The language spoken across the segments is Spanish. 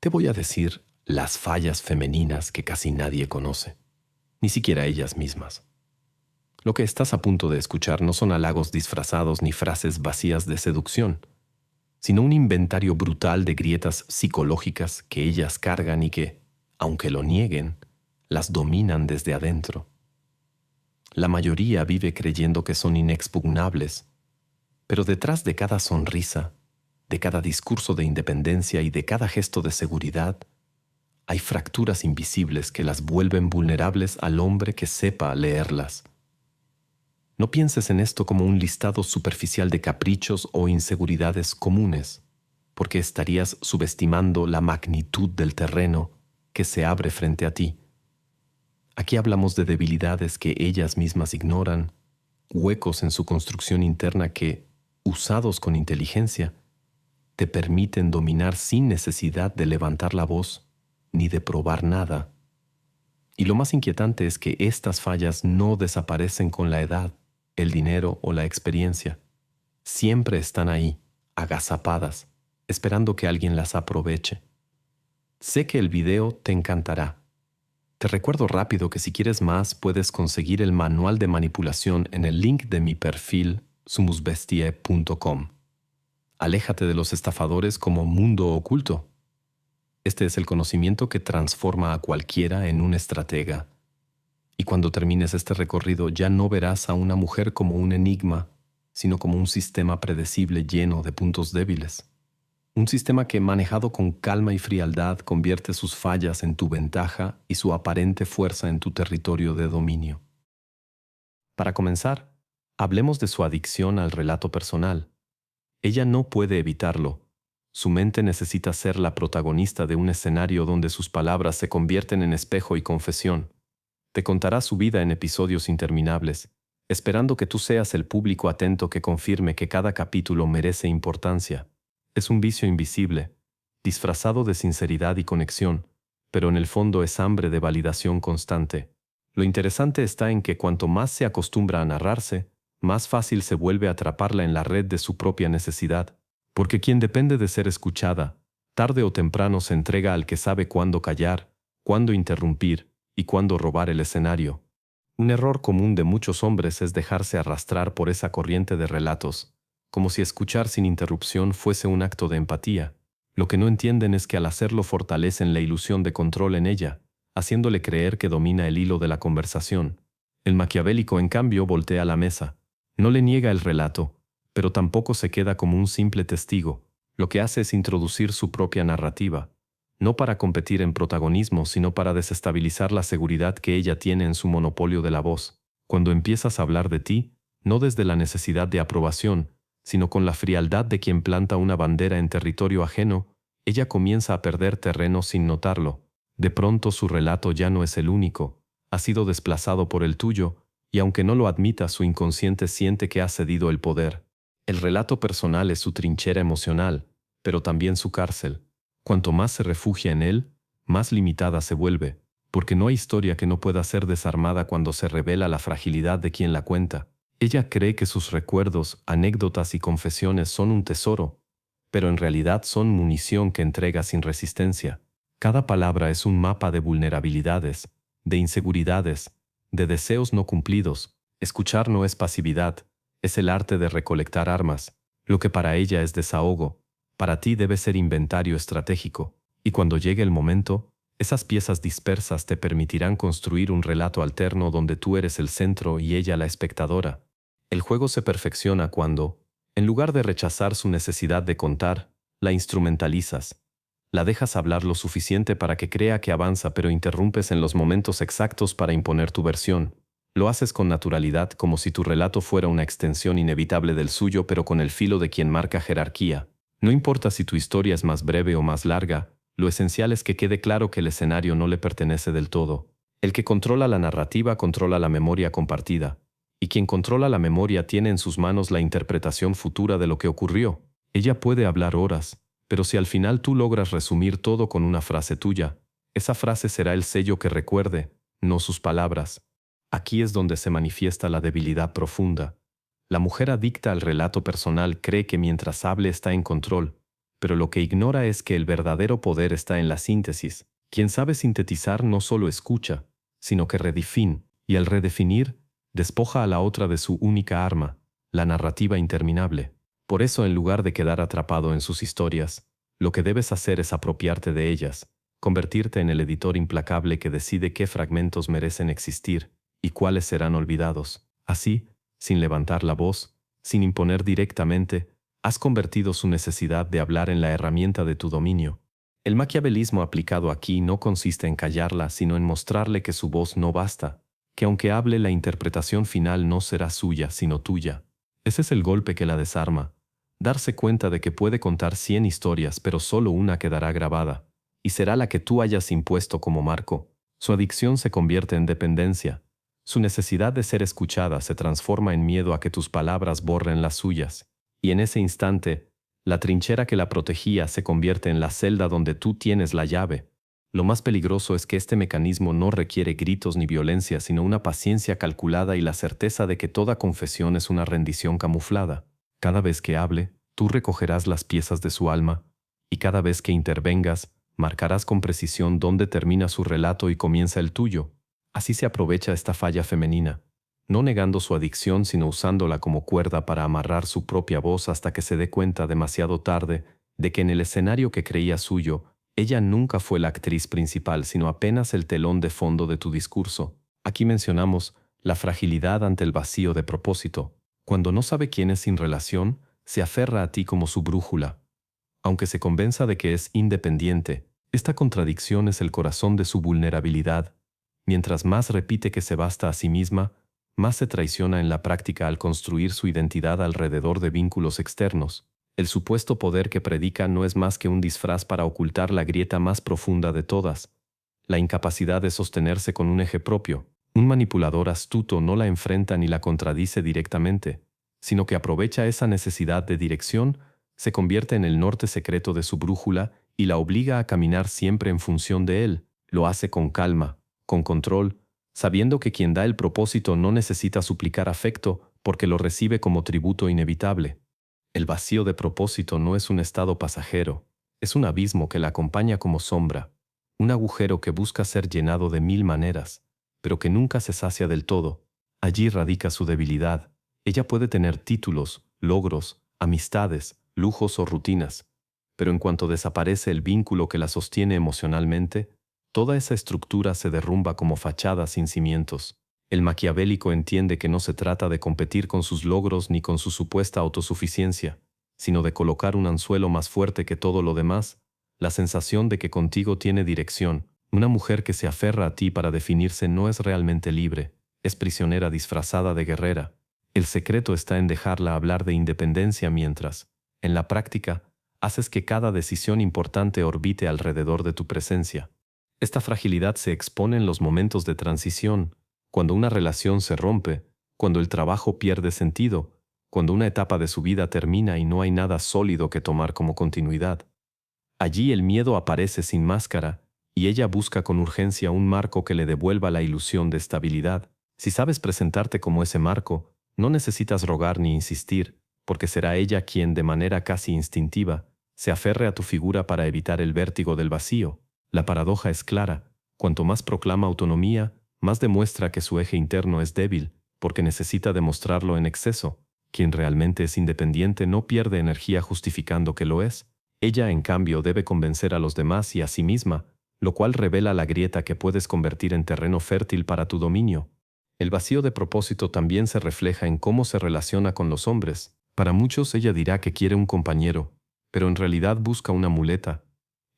Te voy a decir las fallas femeninas que casi nadie conoce, ni siquiera ellas mismas. Lo que estás a punto de escuchar no son halagos disfrazados ni frases vacías de seducción, sino un inventario brutal de grietas psicológicas que ellas cargan y que, aunque lo nieguen, las dominan desde adentro. La mayoría vive creyendo que son inexpugnables, pero detrás de cada sonrisa, de cada discurso de independencia y de cada gesto de seguridad, hay fracturas invisibles que las vuelven vulnerables al hombre que sepa leerlas. No pienses en esto como un listado superficial de caprichos o inseguridades comunes, porque estarías subestimando la magnitud del terreno que se abre frente a ti. Aquí hablamos de debilidades que ellas mismas ignoran, huecos en su construcción interna que, usados con inteligencia, te permiten dominar sin necesidad de levantar la voz ni de probar nada. Y lo más inquietante es que estas fallas no desaparecen con la edad, el dinero o la experiencia. Siempre están ahí, agazapadas, esperando que alguien las aproveche. Sé que el video te encantará. Te recuerdo rápido que si quieres más puedes conseguir el manual de manipulación en el link de mi perfil sumusbestiae.com. Aléjate de los estafadores como mundo oculto. Este es el conocimiento que transforma a cualquiera en un estratega. Y cuando termines este recorrido ya no verás a una mujer como un enigma, sino como un sistema predecible lleno de puntos débiles. Un sistema que, manejado con calma y frialdad, convierte sus fallas en tu ventaja y su aparente fuerza en tu territorio de dominio. Para comenzar, hablemos de su adicción al relato personal. Ella no puede evitarlo. Su mente necesita ser la protagonista de un escenario donde sus palabras se convierten en espejo y confesión. Te contará su vida en episodios interminables, esperando que tú seas el público atento que confirme que cada capítulo merece importancia. Es un vicio invisible, disfrazado de sinceridad y conexión, pero en el fondo es hambre de validación constante. Lo interesante está en que cuanto más se acostumbra a narrarse, más fácil se vuelve atraparla en la red de su propia necesidad, porque quien depende de ser escuchada, tarde o temprano se entrega al que sabe cuándo callar, cuándo interrumpir y cuándo robar el escenario. Un error común de muchos hombres es dejarse arrastrar por esa corriente de relatos, como si escuchar sin interrupción fuese un acto de empatía. Lo que no entienden es que al hacerlo fortalecen la ilusión de control en ella, haciéndole creer que domina el hilo de la conversación. El maquiavélico, en cambio, voltea la mesa. No le niega el relato, pero tampoco se queda como un simple testigo. Lo que hace es introducir su propia narrativa, no para competir en protagonismo, sino para desestabilizar la seguridad que ella tiene en su monopolio de la voz. Cuando empiezas a hablar de ti, no desde la necesidad de aprobación, sino con la frialdad de quien planta una bandera en territorio ajeno, ella comienza a perder terreno sin notarlo. De pronto su relato ya no es el único, ha sido desplazado por el tuyo, y aunque no lo admita, su inconsciente siente que ha cedido el poder. El relato personal es su trinchera emocional, pero también su cárcel. Cuanto más se refugia en él, más limitada se vuelve, porque no hay historia que no pueda ser desarmada cuando se revela la fragilidad de quien la cuenta. Ella cree que sus recuerdos, anécdotas y confesiones son un tesoro, pero en realidad son munición que entrega sin resistencia. Cada palabra es un mapa de vulnerabilidades, de inseguridades, de deseos no cumplidos. Escuchar no es pasividad, es el arte de recolectar armas. Lo que para ella es desahogo, para ti debe ser inventario estratégico, y cuando llegue el momento, esas piezas dispersas te permitirán construir un relato alterno donde tú eres el centro y ella la espectadora. El juego se perfecciona cuando, en lugar de rechazar su necesidad de contar, la instrumentalizas. La dejas hablar lo suficiente para que crea que avanza, pero interrumpes en los momentos exactos para imponer tu versión. Lo haces con naturalidad, como si tu relato fuera una extensión inevitable del suyo, pero con el filo de quien marca jerarquía. No importa si tu historia es más breve o más larga, lo esencial es que quede claro que el escenario no le pertenece del todo. El que controla la narrativa controla la memoria compartida, y quien controla la memoria tiene en sus manos la interpretación futura de lo que ocurrió. Ella puede hablar horas, pero si al final tú logras resumir todo con una frase tuya, esa frase será el sello que recuerde, no sus palabras. Aquí es donde se manifiesta la debilidad profunda. La mujer adicta al relato personal cree que mientras hable está en control, pero lo que ignora es que el verdadero poder está en la síntesis. Quien sabe sintetizar no solo escucha, sino que redefine, y al redefinir, despoja a la otra de su única arma, la narrativa interminable. Por eso, en lugar de quedar atrapado en sus historias, lo que debes hacer es apropiarte de ellas, convertirte en el editor implacable que decide qué fragmentos merecen existir y cuáles serán olvidados. Así, sin levantar la voz, sin imponer directamente, has convertido su necesidad de hablar en la herramienta de tu dominio. El maquiavelismo aplicado aquí no consiste en callarla, sino en mostrarle que su voz no basta, que aunque hable, la interpretación final no será suya, sino tuya. Ese es el golpe que la desarma. Darse cuenta de que puede contar 100 historias, pero solo una quedará grabada, y será la que tú hayas impuesto como marco. Su adicción se convierte en dependencia. Su necesidad de ser escuchada se transforma en miedo a que tus palabras borren las suyas. Y en ese instante, la trinchera que la protegía se convierte en la celda donde tú tienes la llave. Lo más peligroso es que este mecanismo no requiere gritos ni violencia, sino una paciencia calculada y la certeza de que toda confesión es una rendición camuflada. Cada vez que hable, tú recogerás las piezas de su alma, y cada vez que intervengas, marcarás con precisión dónde termina su relato y comienza el tuyo. Así se aprovecha esta falla femenina, no negando su adicción, sino usándola como cuerda para amarrar su propia voz hasta que se dé cuenta demasiado tarde de que en el escenario que creía suyo, ella nunca fue la actriz principal, sino apenas el telón de fondo de tu discurso. Aquí mencionamos la fragilidad ante el vacío de propósito. Cuando no sabe quién es sin relación, se aferra a ti como su brújula. Aunque se convenza de que es independiente, esta contradicción es el corazón de su vulnerabilidad. Mientras más repite que se basta a sí misma, más se traiciona en la práctica al construir su identidad alrededor de vínculos externos. El supuesto poder que predica no es más que un disfraz para ocultar la grieta más profunda de todas, la incapacidad de sostenerse con un eje propio. Un manipulador astuto no la enfrenta ni la contradice directamente, sino que aprovecha esa necesidad de dirección, se convierte en el norte secreto de su brújula y la obliga a caminar siempre en función de él. Lo hace con calma, con control, sabiendo que quien da el propósito no necesita suplicar afecto porque lo recibe como tributo inevitable. El vacío de propósito no es un estado pasajero, es un abismo que la acompaña como sombra, un agujero que busca ser llenado de 1000 maneras, pero que nunca se sacia del todo. Allí radica su debilidad. Ella puede tener títulos, logros, amistades, lujos o rutinas, pero en cuanto desaparece el vínculo que la sostiene emocionalmente, toda esa estructura se derrumba como fachada sin cimientos. El maquiavélico entiende que no se trata de competir con sus logros ni con su supuesta autosuficiencia, sino de colocar un anzuelo más fuerte que todo lo demás, la sensación de que contigo tiene dirección. Una mujer que se aferra a ti para definirse no es realmente libre, es prisionera disfrazada de guerrera. El secreto está en dejarla hablar de independencia mientras, en la práctica, haces que cada decisión importante orbite alrededor de tu presencia. Esta fragilidad se expone en los momentos de transición, cuando una relación se rompe, cuando el trabajo pierde sentido, cuando una etapa de su vida termina y no hay nada sólido que tomar como continuidad. Allí el miedo aparece sin máscara, y ella busca con urgencia un marco que le devuelva la ilusión de estabilidad. Si sabes presentarte como ese marco, no necesitas rogar ni insistir, porque será ella quien, de manera casi instintiva, se aferre a tu figura para evitar el vértigo del vacío. La paradoja es clara. Cuanto más proclama autonomía, más demuestra que su eje interno es débil, porque necesita demostrarlo en exceso. Quien realmente es independiente no pierde energía justificando que lo es. Ella, en cambio, debe convencer a los demás y a sí misma, lo cual revela la grieta que puedes convertir en terreno fértil para tu dominio. El vacío de propósito también se refleja en cómo se relaciona con los hombres. Para muchos ella dirá que quiere un compañero, pero en realidad busca una muleta.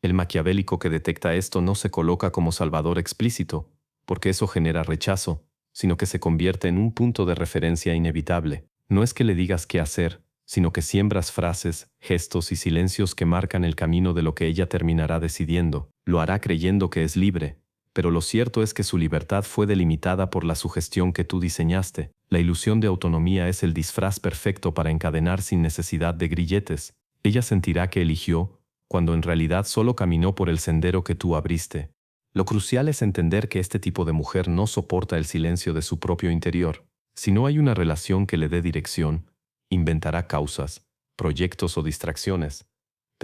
El maquiavélico que detecta esto no se coloca como salvador explícito, porque eso genera rechazo, sino que se convierte en un punto de referencia inevitable. No es que le digas qué hacer, sino que siembras frases, gestos y silencios que marcan el camino de lo que ella terminará decidiendo. Lo hará creyendo que es libre, pero lo cierto es que su libertad fue delimitada por la sugestión que tú diseñaste. La ilusión de autonomía es el disfraz perfecto para encadenar sin necesidad de grilletes. Ella sentirá que eligió, cuando en realidad solo caminó por el sendero que tú abriste. Lo crucial es entender que este tipo de mujer no soporta el silencio de su propio interior. Si no hay una relación que le dé dirección, inventará causas, proyectos o distracciones.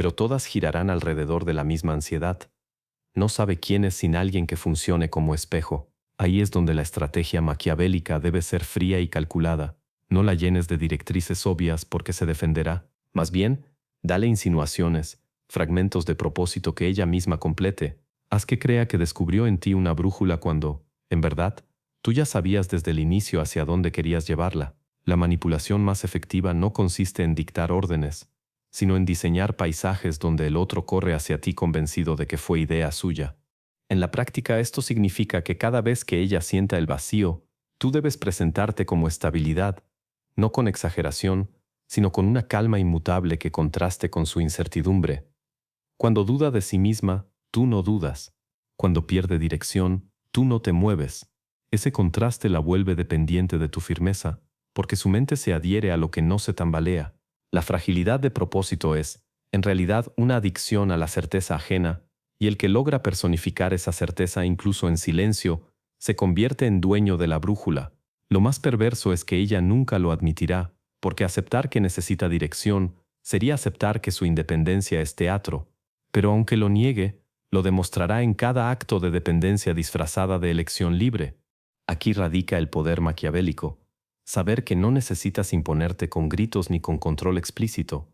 pero todas girarán alrededor de la misma ansiedad. No sabe quién es sin alguien que funcione como espejo. Ahí es donde la estrategia maquiavélica debe ser fría y calculada. No la llenes de directrices obvias porque se defenderá. Más bien, dale insinuaciones, fragmentos de propósito que ella misma complete. Haz que crea que descubrió en ti una brújula cuando, en verdad, tú ya sabías desde el inicio hacia dónde querías llevarla. La manipulación más efectiva no consiste en dictar órdenes, sino en diseñar paisajes donde el otro corre hacia ti convencido de que fue idea suya. En la práctica esto significa que cada vez que ella sienta el vacío, tú debes presentarte como estabilidad, no con exageración, sino con una calma inmutable que contraste con su incertidumbre. Cuando duda de sí misma, tú no dudas. Cuando pierde dirección, tú no te mueves. Ese contraste la vuelve dependiente de tu firmeza, porque su mente se adhiere a lo que no se tambalea. La fragilidad de propósito es, en realidad, una adicción a la certeza ajena, y el que logra personificar esa certeza incluso en silencio, se convierte en dueño de la brújula. Lo más perverso es que ella nunca lo admitirá, porque aceptar que necesita dirección sería aceptar que su independencia es teatro. Pero aunque lo niegue, lo demostrará en cada acto de dependencia disfrazada de elección libre. Aquí radica el poder maquiavélico. Saber que no necesitas imponerte con gritos ni con control explícito.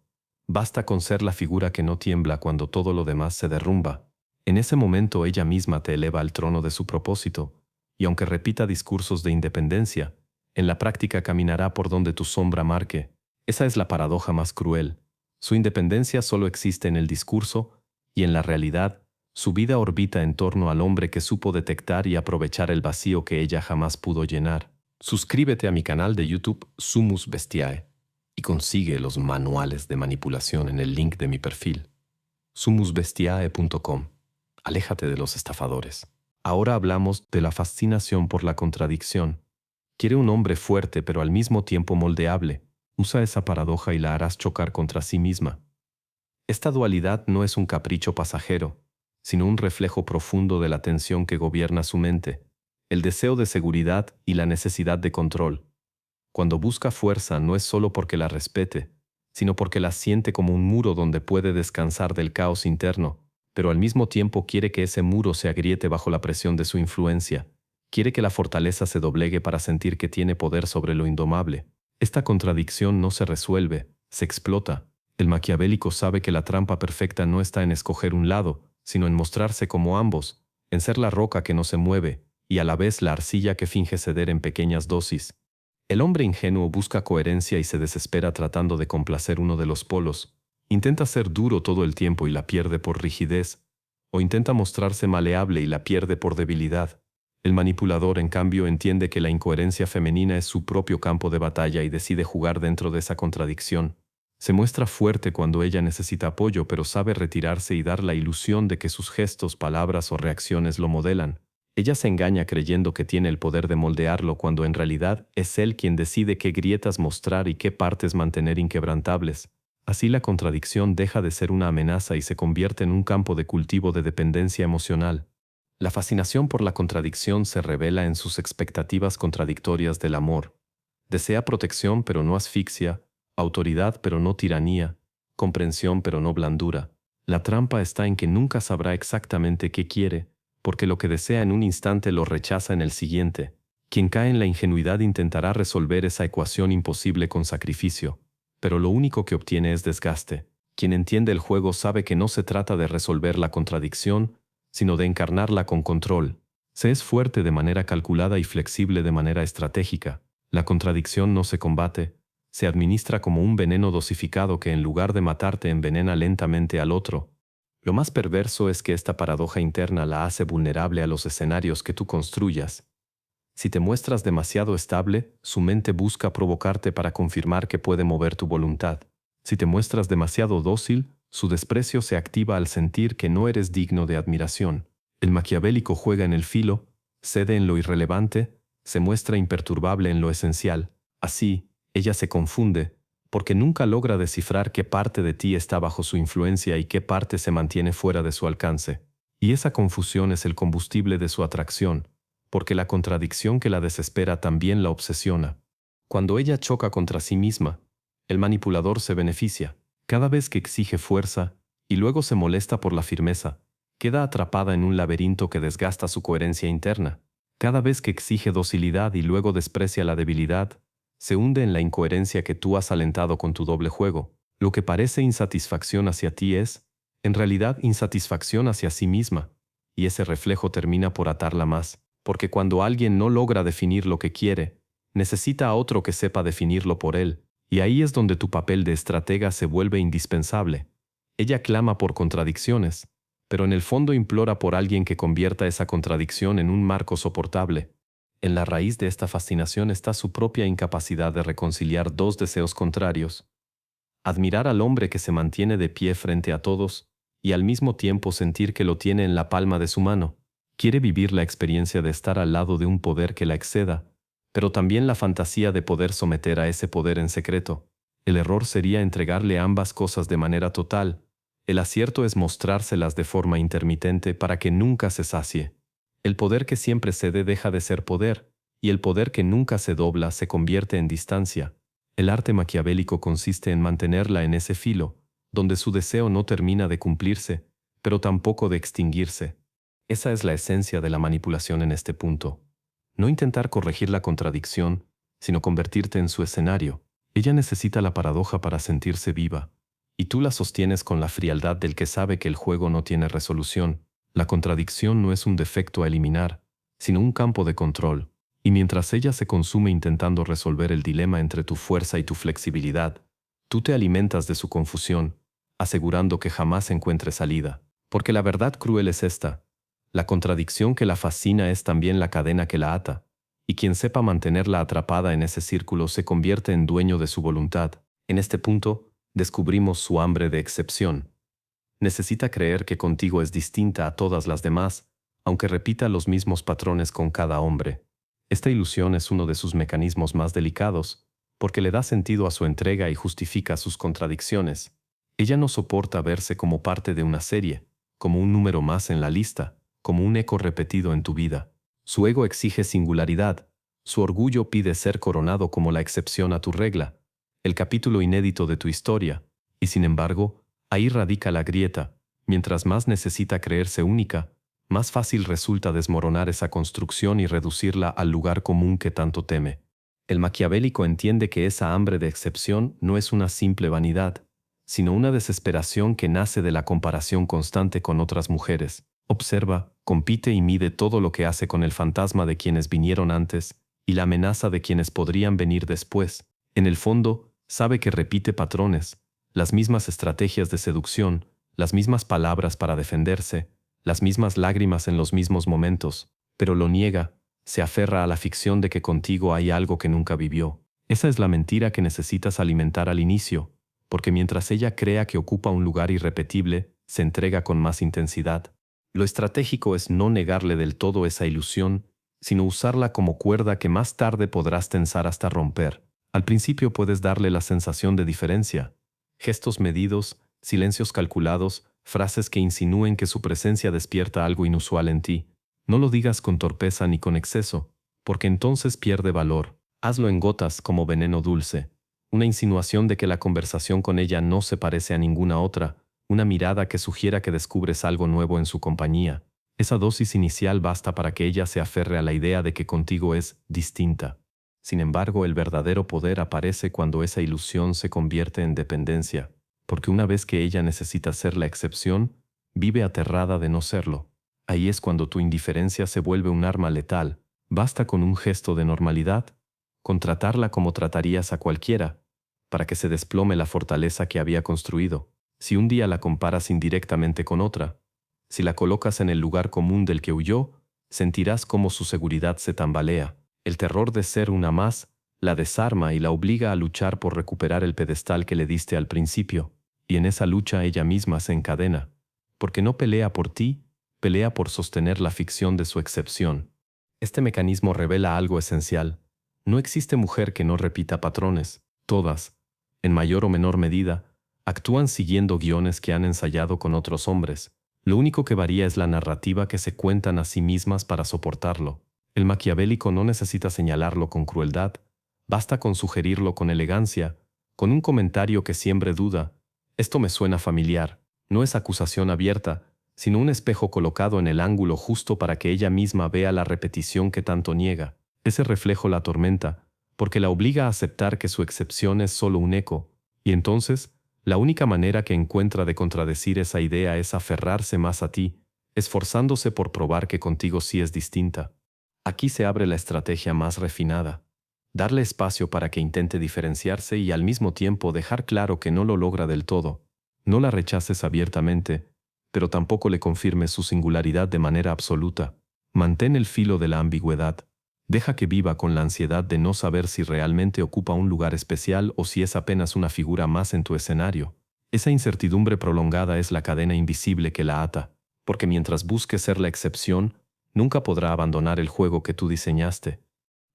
Basta con ser la figura que no tiembla cuando todo lo demás se derrumba. En ese momento ella misma te eleva al trono de su propósito, y aunque repita discursos de independencia, en la práctica caminará por donde tu sombra marque. Esa es la paradoja más cruel. Su independencia solo existe en el discurso, y en la realidad, su vida orbita en torno al hombre que supo detectar y aprovechar el vacío que ella jamás pudo llenar. Suscríbete a mi canal de YouTube Sumus Bestiae y consigue los manuales de manipulación en el link de mi perfil, sumusbestiae.com. Aléjate de los estafadores. Ahora hablamos de la fascinación por la contradicción. Quiere un hombre fuerte pero al mismo tiempo moldeable. Usa esa paradoja y la harás chocar contra sí misma. Esta dualidad no es un capricho pasajero, sino un reflejo profundo de la tensión que gobierna su mente, el deseo de seguridad y la necesidad de control. Cuando busca fuerza no es solo porque la respete, sino porque la siente como un muro donde puede descansar del caos interno, pero al mismo tiempo quiere que ese muro se agriete bajo la presión de su influencia. Quiere que la fortaleza se doblegue para sentir que tiene poder sobre lo indomable. Esta contradicción no se resuelve, se explota. El maquiavélico sabe que la trampa perfecta no está en escoger un lado, sino en mostrarse como ambos, en ser la roca que no se mueve, y a la vez la arcilla que finge ceder en pequeñas dosis. El hombre ingenuo busca coherencia y se desespera tratando de complacer uno de los polos. Intenta ser duro todo el tiempo y la pierde por rigidez, o intenta mostrarse maleable y la pierde por debilidad. El manipulador, en cambio, entiende que la incoherencia femenina es su propio campo de batalla y decide jugar dentro de esa contradicción. Se muestra fuerte cuando ella necesita apoyo, pero sabe retirarse y dar la ilusión de que sus gestos, palabras o reacciones lo modelan. Ella se engaña creyendo que tiene el poder de moldearlo cuando en realidad es él quien decide qué grietas mostrar y qué partes mantener inquebrantables. Así la contradicción deja de ser una amenaza y se convierte en un campo de cultivo de dependencia emocional. La fascinación por la contradicción se revela en sus expectativas contradictorias del amor. Desea protección pero no asfixia, autoridad pero no tiranía, comprensión pero no blandura. La trampa está en que nunca sabrá exactamente qué quiere, porque lo que desea en un instante lo rechaza en el siguiente. Quien cae en la ingenuidad intentará resolver esa ecuación imposible con sacrificio, pero lo único que obtiene es desgaste. Quien entiende el juego sabe que no se trata de resolver la contradicción, sino de encarnarla con control. Se es fuerte de manera calculada y flexible de manera estratégica. La contradicción no se combate, se administra como un veneno dosificado que en lugar de matarte envenena lentamente al otro. Lo más perverso es que esta paradoja interna la hace vulnerable a los escenarios que tú construyas. Si te muestras demasiado estable, su mente busca provocarte para confirmar que puede mover tu voluntad. Si te muestras demasiado dócil, su desprecio se activa al sentir que no eres digno de admiración. El maquiavélico juega en el filo, cede en lo irrelevante, se muestra imperturbable en lo esencial. Así, ella se confunde, porque nunca logra descifrar qué parte de ti está bajo su influencia y qué parte se mantiene fuera de su alcance. Y esa confusión es el combustible de su atracción, porque la contradicción que la desespera también la obsesiona. Cuando ella choca contra sí misma, el manipulador se beneficia. Cada vez que exige fuerza, y luego se molesta por la firmeza. Queda atrapada en un laberinto que desgasta su coherencia interna. Cada vez que exige docilidad y luego desprecia la debilidad, se hunde en la incoherencia que tú has alentado con tu doble juego. Lo que parece insatisfacción hacia ti es, en realidad, insatisfacción hacia sí misma, y ese reflejo termina por atarla más, porque cuando alguien no logra definir lo que quiere, necesita a otro que sepa definirlo por él, y ahí es donde tu papel de estratega se vuelve indispensable. Ella clama por contradicciones, pero en el fondo implora por alguien que convierta esa contradicción en un marco soportable. En la raíz de esta fascinación está su propia incapacidad de reconciliar dos deseos contrarios: admirar al hombre que se mantiene de pie frente a todos y al mismo tiempo sentir que lo tiene en la palma de su mano. Quiere vivir la experiencia de estar al lado de un poder que la exceda, pero también la fantasía de poder someter a ese poder en secreto. El error sería entregarle ambas cosas de manera total. El acierto es mostrárselas de forma intermitente para que nunca se sacie. El poder que siempre cede deja de ser poder, y el poder que nunca se dobla se convierte en distancia. El arte maquiavélico consiste en mantenerla en ese filo, donde su deseo no termina de cumplirse, pero tampoco de extinguirse. Esa es la esencia de la manipulación en este punto. No intentar corregir la contradicción, sino convertirte en su escenario. Ella necesita la paradoja para sentirse viva, y tú la sostienes con la frialdad del que sabe que el juego no tiene resolución. La contradicción no es un defecto a eliminar, sino un campo de control. Y mientras ella se consume intentando resolver el dilema entre tu fuerza y tu flexibilidad, tú te alimentas de su confusión, asegurando que jamás encuentre salida. Porque la verdad cruel es esta: la contradicción que la fascina es también la cadena que la ata, y quien sepa mantenerla atrapada en ese círculo se convierte en dueño de su voluntad. En este punto, descubrimos su hambre de excepción. Necesita creer que contigo es distinta a todas las demás, aunque repita los mismos patrones con cada hombre. Esta ilusión es uno de sus mecanismos más delicados, porque le da sentido a su entrega y justifica sus contradicciones. Ella no soporta verse como parte de una serie, como un número más en la lista, como un eco repetido en tu vida. Su ego exige singularidad, su orgullo pide ser coronado como la excepción a tu regla, el capítulo inédito de tu historia, y sin embargo, ahí radica la grieta. Mientras más necesita creerse única, más fácil resulta desmoronar esa construcción y reducirla al lugar común que tanto teme. El maquiavélico entiende que esa hambre de excepción no es una simple vanidad, sino una desesperación que nace de la comparación constante con otras mujeres. Observa, compite y mide todo lo que hace con el fantasma de quienes vinieron antes y la amenaza de quienes podrían venir después. En el fondo, sabe que repite patrones, las mismas estrategias de seducción, las mismas palabras para defenderse, las mismas lágrimas en los mismos momentos, pero lo niega, se aferra a la ficción de que contigo hay algo que nunca vivió. Esa es la mentira que necesitas alimentar al inicio, porque mientras ella crea que ocupa un lugar irrepetible, se entrega con más intensidad. Lo estratégico es no negarle del todo esa ilusión, sino usarla como cuerda que más tarde podrás tensar hasta romper. Al principio puedes darle la sensación de diferencia, gestos medidos, silencios calculados, frases que insinúen que su presencia despierta algo inusual en ti. No lo digas con torpeza ni con exceso, porque entonces pierde valor. Hazlo en gotas como veneno dulce. Una insinuación de que la conversación con ella no se parece a ninguna otra, una mirada que sugiera que descubres algo nuevo en su compañía. Esa dosis inicial basta para que ella se aferre a la idea de que contigo es distinta. Sin embargo, el verdadero poder aparece cuando esa ilusión se convierte en dependencia, porque una vez que ella necesita ser la excepción, vive aterrada de no serlo. Ahí es cuando tu indiferencia se vuelve un arma letal. Basta con un gesto de normalidad, con tratarla como tratarías a cualquiera, para que se desplome la fortaleza que había construido. Si un día la comparas indirectamente con otra, si la colocas en el lugar común del que huyó, sentirás cómo su seguridad se tambalea. El terror de ser una más la desarma y la obliga a luchar por recuperar el pedestal que le diste al principio. Y en esa lucha ella misma se encadena, porque no pelea por ti, pelea por sostener la ficción de su excepción. Este mecanismo revela algo esencial. No existe mujer que no repita patrones. Todas, en mayor o menor medida, actúan siguiendo guiones que han ensayado con otros hombres. Lo único que varía es la narrativa que se cuentan a sí mismas para soportarlo. El maquiavélico no necesita señalarlo con crueldad, basta con sugerirlo con elegancia, con un comentario que siembre duda. Esto me suena familiar. No es acusación abierta, sino un espejo colocado en el ángulo justo para que ella misma vea la repetición que tanto niega. Ese reflejo la atormenta, porque la obliga a aceptar que su excepción es solo un eco, y entonces, la única manera que encuentra de contradecir esa idea es aferrarse más a ti, esforzándose por probar que contigo sí es distinta. Aquí se abre la estrategia más refinada. Darle espacio para que intente diferenciarse y al mismo tiempo dejar claro que no lo logra del todo. No la rechaces abiertamente, pero tampoco le confirmes su singularidad de manera absoluta. Mantén el filo de la ambigüedad. Deja que viva con la ansiedad de no saber si realmente ocupa un lugar especial o si es apenas una figura más en tu escenario. Esa incertidumbre prolongada es la cadena invisible que la ata, porque mientras busque ser la excepción, nunca podrá abandonar el juego que tú diseñaste.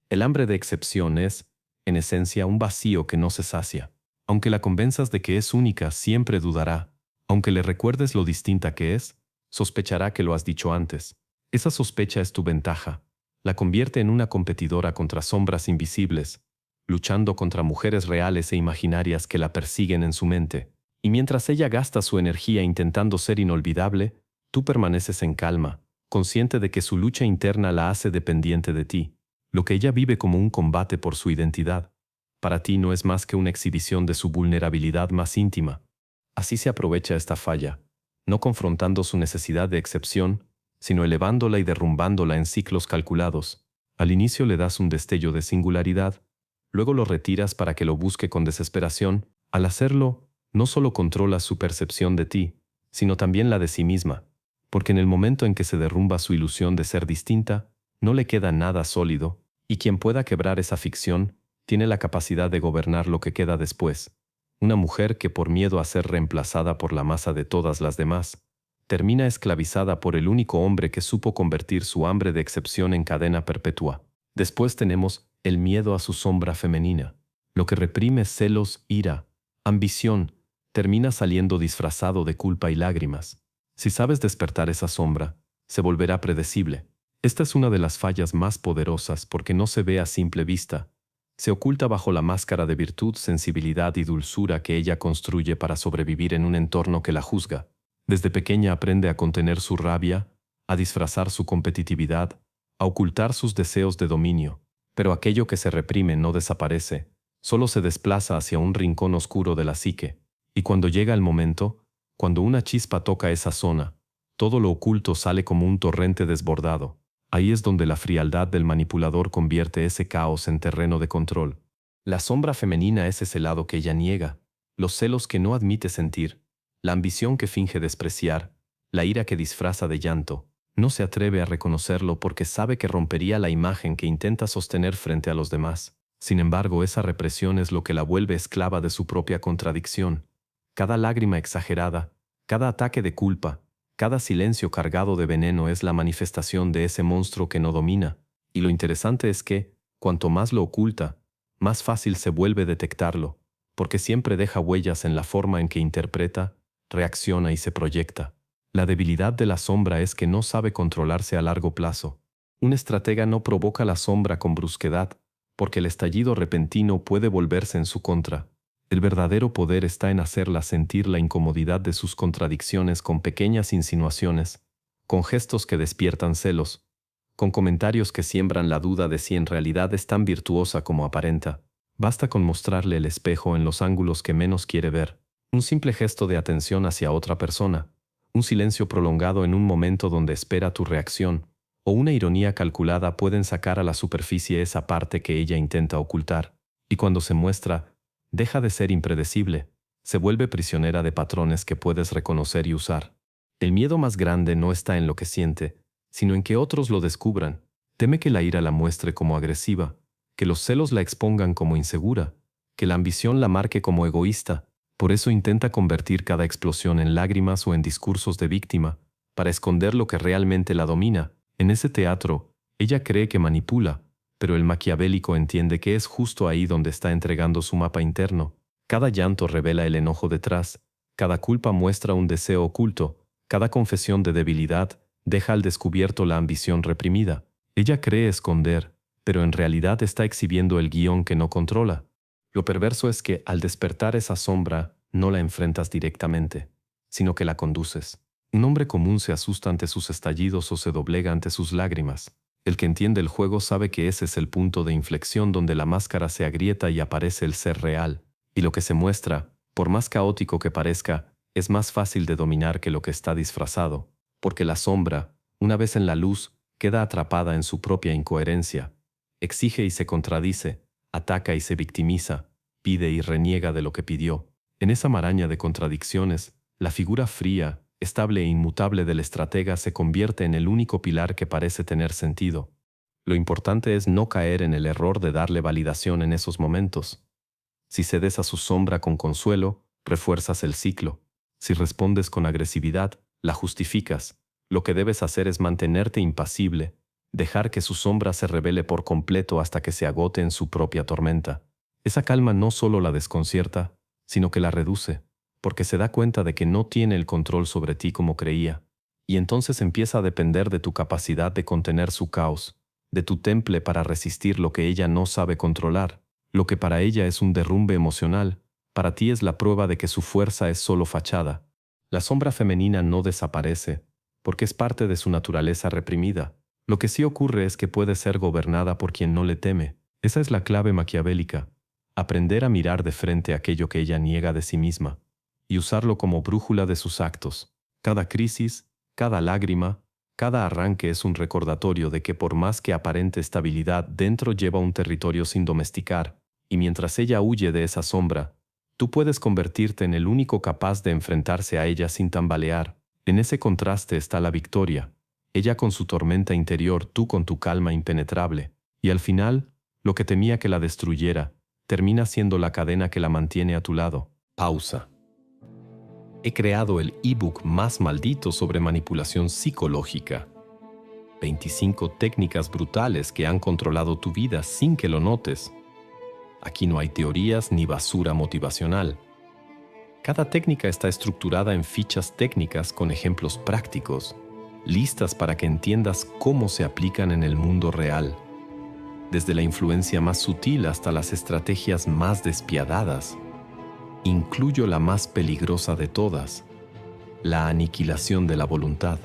El hambre de excepción es, en esencia, un vacío que no se sacia. Aunque la convenzas de que es única, siempre dudará. Aunque le recuerdes lo distinta que es, sospechará que lo has dicho antes. Esa sospecha es tu ventaja. La convierte en una competidora contra sombras invisibles, luchando contra mujeres reales e imaginarias que la persiguen en su mente. Y mientras ella gasta su energía intentando ser inolvidable, tú permaneces en calma, consciente de que su lucha interna la hace dependiente de ti. Lo que ella vive como un combate por su identidad, para ti no es más que una exhibición de su vulnerabilidad más íntima. Así se aprovecha esta falla, no confrontando su necesidad de excepción, sino elevándola y derrumbándola en ciclos calculados. Al inicio le das un destello de singularidad, luego lo retiras para que lo busque con desesperación. Al hacerlo, no solo controlas su percepción de ti, sino también la de sí misma, porque en el momento en que se derrumba su ilusión de ser distinta, no le queda nada sólido, y quien pueda quebrar esa ficción tiene la capacidad de gobernar lo que queda después. Una mujer que por miedo a ser reemplazada por la masa de todas las demás, termina esclavizada por el único hombre que supo convertir su hambre de excepción en cadena perpetua. Después tenemos el miedo a su sombra femenina. Lo que reprime celos, ira, ambición, termina saliendo disfrazado de culpa y lágrimas. Si sabes despertar esa sombra, se volverá predecible. Esta es una de las fallas más poderosas porque no se ve a simple vista. Se oculta bajo la máscara de virtud, sensibilidad y dulzura que ella construye para sobrevivir en un entorno que la juzga. Desde pequeña aprende a contener su rabia, a disfrazar su competitividad, a ocultar sus deseos de dominio. Pero aquello que se reprime no desaparece, solo se desplaza hacia un rincón oscuro de la psique. Y cuando llega el momento, cuando una chispa toca esa zona, todo lo oculto sale como un torrente desbordado. Ahí es donde la frialdad del manipulador convierte ese caos en terreno de control. La sombra femenina es ese lado que ella niega, los celos que no admite sentir, la ambición que finge despreciar, la ira que disfraza de llanto. No se atreve a reconocerlo porque sabe que rompería la imagen que intenta sostener frente a los demás. Sin embargo, esa represión es lo que la vuelve esclava de su propia contradicción. Cada lágrima exagerada, cada ataque de culpa, cada silencio cargado de veneno es la manifestación de ese monstruo que no domina. Y lo interesante es que, cuanto más lo oculta, más fácil se vuelve detectarlo, porque siempre deja huellas en la forma en que interpreta, reacciona y se proyecta. La debilidad de la sombra es que no sabe controlarse a largo plazo. Un estratega no provoca la sombra con brusquedad, porque el estallido repentino puede volverse en su contra. El verdadero poder está en hacerla sentir la incomodidad de sus contradicciones con pequeñas insinuaciones, con gestos que despiertan celos, con comentarios que siembran la duda de si en realidad es tan virtuosa como aparenta. Basta con mostrarle el espejo en los ángulos que menos quiere ver. Un simple gesto de atención hacia otra persona, un silencio prolongado en un momento donde espera tu reacción, o una ironía calculada pueden sacar a la superficie esa parte que ella intenta ocultar. Y cuando se muestra, deja de ser impredecible, se vuelve prisionera de patrones que puedes reconocer y usar. El miedo más grande no está en lo que siente, sino en que otros lo descubran. Teme que la ira la muestre como agresiva, que los celos la expongan como insegura, que la ambición la marque como egoísta. Por eso intenta convertir cada explosión en lágrimas o en discursos de víctima, para esconder lo que realmente la domina. En ese teatro, ella cree que manipula, pero el maquiavélico entiende que es justo ahí donde está entregando su mapa interno. Cada llanto revela el enojo detrás, cada culpa muestra un deseo oculto, cada confesión de debilidad deja al descubierto la ambición reprimida. Ella cree esconder, pero en realidad está exhibiendo el guión que no controla. Lo perverso es que, al despertar esa sombra, no la enfrentas directamente. sino que la conduces. Un hombre común se asusta ante sus estallidos o se doblega ante sus lágrimas. El que entiende el juego sabe que ese es el punto de inflexión donde la máscara se agrieta y aparece el ser real. Y lo que se muestra, por más caótico que parezca, es más fácil de dominar que lo que está disfrazado, porque la sombra, una vez en la luz, queda atrapada en su propia incoherencia. Exige y se contradice, ataca y se victimiza, pide y reniega de lo que pidió. En esa maraña de contradicciones, la figura fría, estable e inmutable del estratega se convierte en el único pilar que parece tener sentido. Lo importante es no caer en el error de darle validación en esos momentos. Si cedes a su sombra con consuelo, refuerzas el ciclo. Si respondes con agresividad, la justificas. Lo que debes hacer es mantenerte impasible, dejar que su sombra se revele por completo hasta que se agote en su propia tormenta. Esa calma no solo la desconcierta, sino que la reduce, porque se da cuenta de que no tiene el control sobre ti como creía, y entonces empieza a depender de tu capacidad de contener su caos, de tu temple para resistir lo que ella no sabe controlar. Lo que para ella es un derrumbe emocional, para ti es la prueba de que su fuerza es solo fachada. La sombra femenina no desaparece, porque es parte de su naturaleza reprimida. Lo que sí ocurre es que puede ser gobernada por quien no le teme. Esa es la clave maquiavélica. Aprender a mirar de frente aquello que ella niega de sí misma y usarlo como brújula de sus actos. Cada crisis, cada lágrima, cada arranque es un recordatorio de que por más que aparente estabilidad dentro lleva un territorio sin domesticar, y mientras ella huye de esa sombra, tú puedes convertirte en el único capaz de enfrentarse a ella sin tambalear. En ese contraste está la victoria. Ella con su tormenta interior, tú con tu calma impenetrable. Y al final, lo que temía que la destruyera, termina siendo la cadena que la mantiene a tu lado. Pausa. He creado el ebook más maldito sobre manipulación psicológica. 25 técnicas brutales que han controlado tu vida sin que lo notes. Aquí no hay teorías ni basura motivacional. Cada técnica está estructurada en fichas técnicas con ejemplos prácticos, listas para que entiendas cómo se aplican en el mundo real. Desde la influencia más sutil hasta las estrategias más despiadadas. Incluyo la más peligrosa de todas, la aniquilación de la voluntad.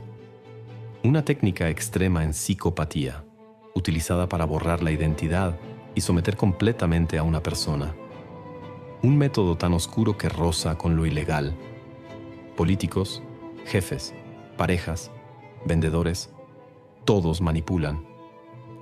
Una técnica extrema en psicopatía, utilizada para borrar la identidad y someter completamente a una persona. Un método tan oscuro que roza con lo ilegal. Políticos, jefes, parejas, vendedores, todos manipulan.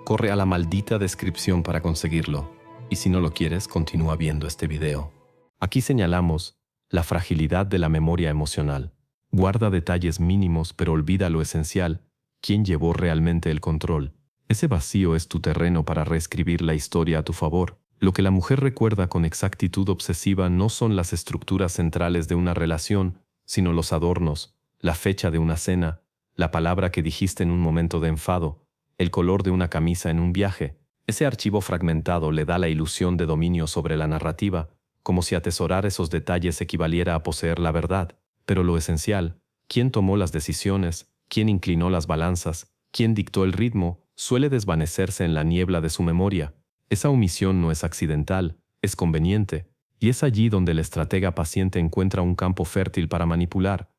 Corre a la maldita descripción para conseguirlo, y si no lo quieres, continúa viendo este video. Aquí señalamos la fragilidad de la memoria emocional. Guarda detalles mínimos, pero olvida lo esencial. ¿Quién llevó realmente el control? Ese vacío es tu terreno para reescribir la historia a tu favor. Lo que la mujer recuerda con exactitud obsesiva no son las estructuras centrales de una relación, sino los adornos, la fecha de una cena, la palabra que dijiste en un momento de enfado, el color de una camisa en un viaje. Ese archivo fragmentado le da la ilusión de dominio sobre la narrativa, como si atesorar esos detalles equivaliera a poseer la verdad. Pero lo esencial, quién tomó las decisiones, quién inclinó las balanzas, quién dictó el ritmo, suele desvanecerse en la niebla de su memoria. Esa omisión no es accidental, es conveniente, y es allí donde el estratega paciente encuentra un campo fértil para manipular.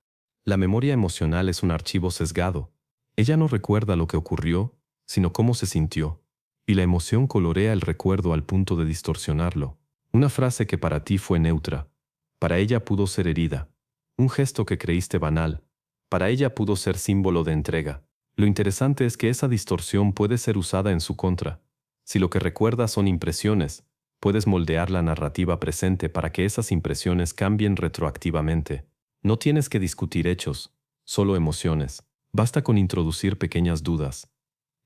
La memoria emocional es un archivo sesgado. Ella no recuerda lo que ocurrió, sino cómo se sintió, y la emoción colorea el recuerdo al punto de distorsionarlo. Una frase que para ti fue neutra, para ella pudo ser herida. Un gesto que creíste banal, para ella pudo ser símbolo de entrega. Lo interesante es que esa distorsión puede ser usada en su contra. Si lo que recuerdas son impresiones, puedes moldear la narrativa presente para que esas impresiones cambien retroactivamente. No tienes que discutir hechos, solo emociones. Basta con introducir pequeñas dudas.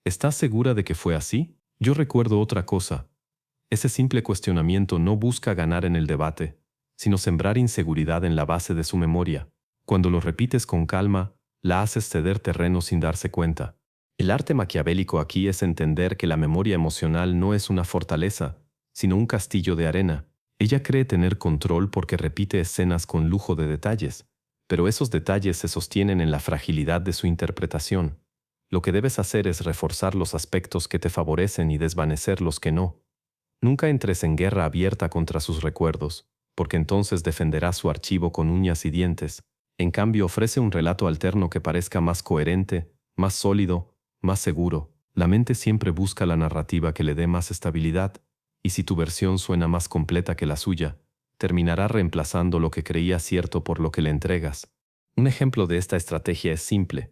¿Estás segura de que fue así? Yo recuerdo otra cosa. Ese simple cuestionamiento no busca ganar en el debate, sino sembrar inseguridad en la base de su memoria. Cuando lo repites con calma, la haces ceder terreno sin darse cuenta. El arte maquiavélico aquí es entender que la memoria emocional no es una fortaleza, sino un castillo de arena. Ella cree tener control porque repite escenas con lujo de detalles, pero esos detalles se sostienen en la fragilidad de su interpretación. Lo que debes hacer es reforzar los aspectos que te favorecen y desvanecer los que no. Nunca entres en guerra abierta contra sus recuerdos, porque entonces defenderás su archivo con uñas y dientes. En cambio, ofrece un relato alterno que parezca más coherente, más sólido, más seguro. La mente siempre busca la narrativa que le dé más estabilidad, y si tu versión suena más completa que la suya, terminará reemplazando lo que creía cierto por lo que le entregas. Un ejemplo de esta estrategia es simple.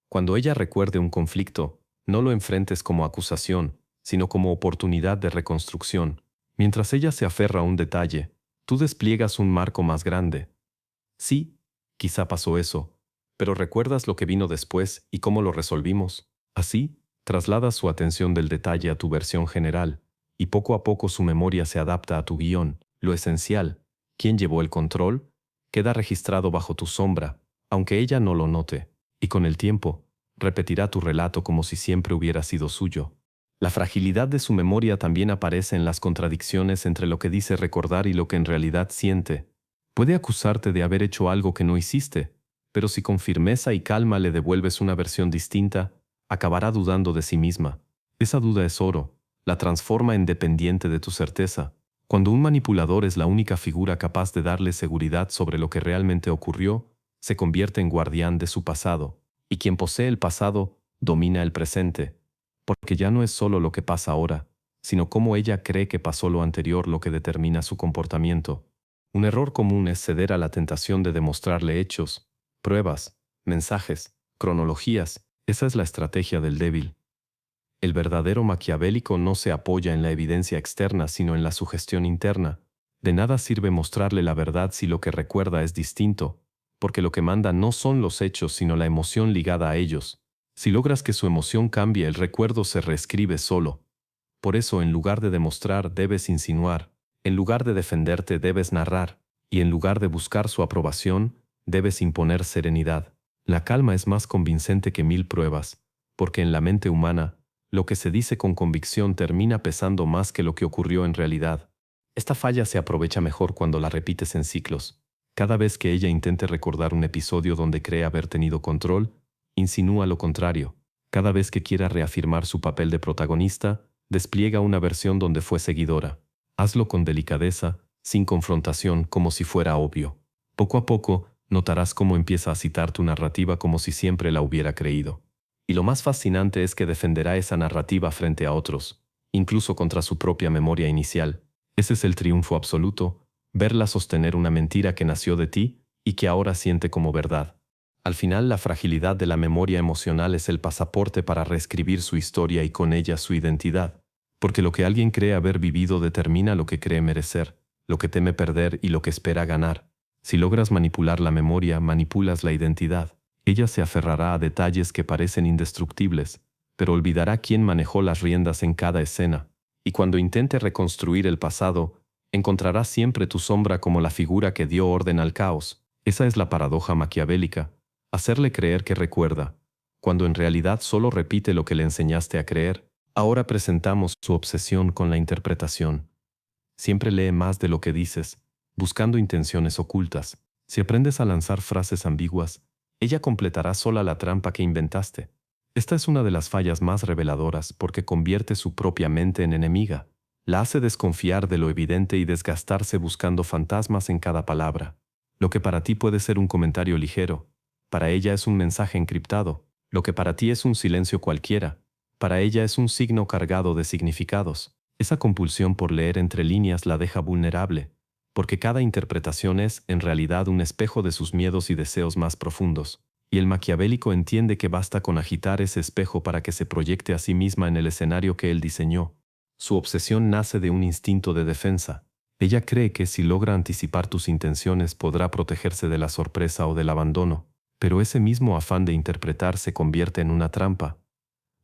Cuando ella recuerde un conflicto, no lo enfrentes como acusación, sino como oportunidad de reconstrucción. Mientras ella se aferra a un detalle, tú despliegas un marco más grande. Sí, quizá pasó eso, pero ¿recuerdas lo que vino después y cómo lo resolvimos? Así, trasladas su atención del detalle a tu versión general, y poco a poco su memoria se adapta a tu guión. Lo esencial, quién llevó el control, queda registrado bajo tu sombra, aunque ella no lo note, y con el tiempo, repetirá tu relato como si siempre hubiera sido suyo. La fragilidad de su memoria también aparece en las contradicciones entre lo que dice recordar y lo que en realidad siente. Puede acusarte de haber hecho algo que no hiciste, pero si con firmeza y calma le devuelves una versión distinta, acabará dudando de sí misma. Esa duda es oro, la transforma en dependiente de tu certeza. Cuando un manipulador es la única figura capaz de darle seguridad sobre lo que realmente ocurrió, se convierte en guardián de su pasado, y quien posee el pasado domina el presente, porque ya no es solo lo que pasa ahora, sino cómo ella cree que pasó lo anterior lo que determina su comportamiento. Un error común es ceder a la tentación de demostrarle hechos, pruebas, mensajes, cronologías. Esa es la estrategia del débil. El verdadero maquiavélico no se apoya en la evidencia externa, sino en la sugestión interna. De nada sirve mostrarle la verdad si lo que recuerda es distinto, porque lo que manda no son los hechos, sino la emoción ligada a ellos. Si logras que su emoción cambie, el recuerdo se reescribe solo. Por eso, en lugar de demostrar, debes insinuar. En lugar de defenderte, debes narrar. Y en lugar de buscar su aprobación, debes imponer serenidad. La calma es más convincente que 1000 pruebas, porque en la mente humana, lo que se dice con convicción termina pesando más que lo que ocurrió en realidad. Esta falla se aprovecha mejor cuando la repites en ciclos. Cada vez que ella intente recordar un episodio donde cree haber tenido control, insinúa lo contrario. Cada vez que quiera reafirmar su papel de protagonista, despliega una versión donde fue seguidora. Hazlo con delicadeza, sin confrontación, como si fuera obvio. Poco a poco, notarás cómo empieza a citar tu narrativa como si siempre la hubiera creído. Y lo más fascinante es que defenderá esa narrativa frente a otros, incluso contra su propia memoria inicial. Ese es el triunfo absoluto, verla sostener una mentira que nació de ti y que ahora siente como verdad. Al final, la fragilidad de la memoria emocional es el pasaporte para reescribir su historia y con ella su identidad. Porque lo que alguien cree haber vivido determina lo que cree merecer, lo que teme perder y lo que espera ganar. Si logras manipular la memoria, manipulas la identidad. Ella se aferrará a detalles que parecen indestructibles, pero olvidará quién manejó las riendas en cada escena. Y cuando intente reconstruir el pasado, encontrará siempre tu sombra como la figura que dio orden al caos. Esa es la paradoja maquiavélica. Hacerle creer que recuerda, cuando en realidad solo repite lo que le enseñaste a creer. Ahora presentamos su obsesión con la interpretación. Siempre lee más de lo que dices, buscando intenciones ocultas. Si aprendes a lanzar frases ambiguas, ella completará sola la trampa que inventaste. Esta es una de las fallas más reveladoras porque convierte su propia mente en enemiga. La hace desconfiar de lo evidente y desgastarse buscando fantasmas en cada palabra. Lo que para ti puede ser un comentario ligero, para ella es un mensaje encriptado. Lo que para ti es un silencio cualquiera, para ella es un signo cargado de significados. Esa compulsión por leer entre líneas la deja vulnerable, porque cada interpretación es, en realidad, un espejo de sus miedos y deseos más profundos. Y el maquiavélico entiende que basta con agitar ese espejo para que se proyecte a sí misma en el escenario que él diseñó. Su obsesión nace de un instinto de defensa. Ella cree que si logra anticipar tus intenciones podrá protegerse de la sorpresa o del abandono, pero ese mismo afán de interpretar se convierte en una trampa.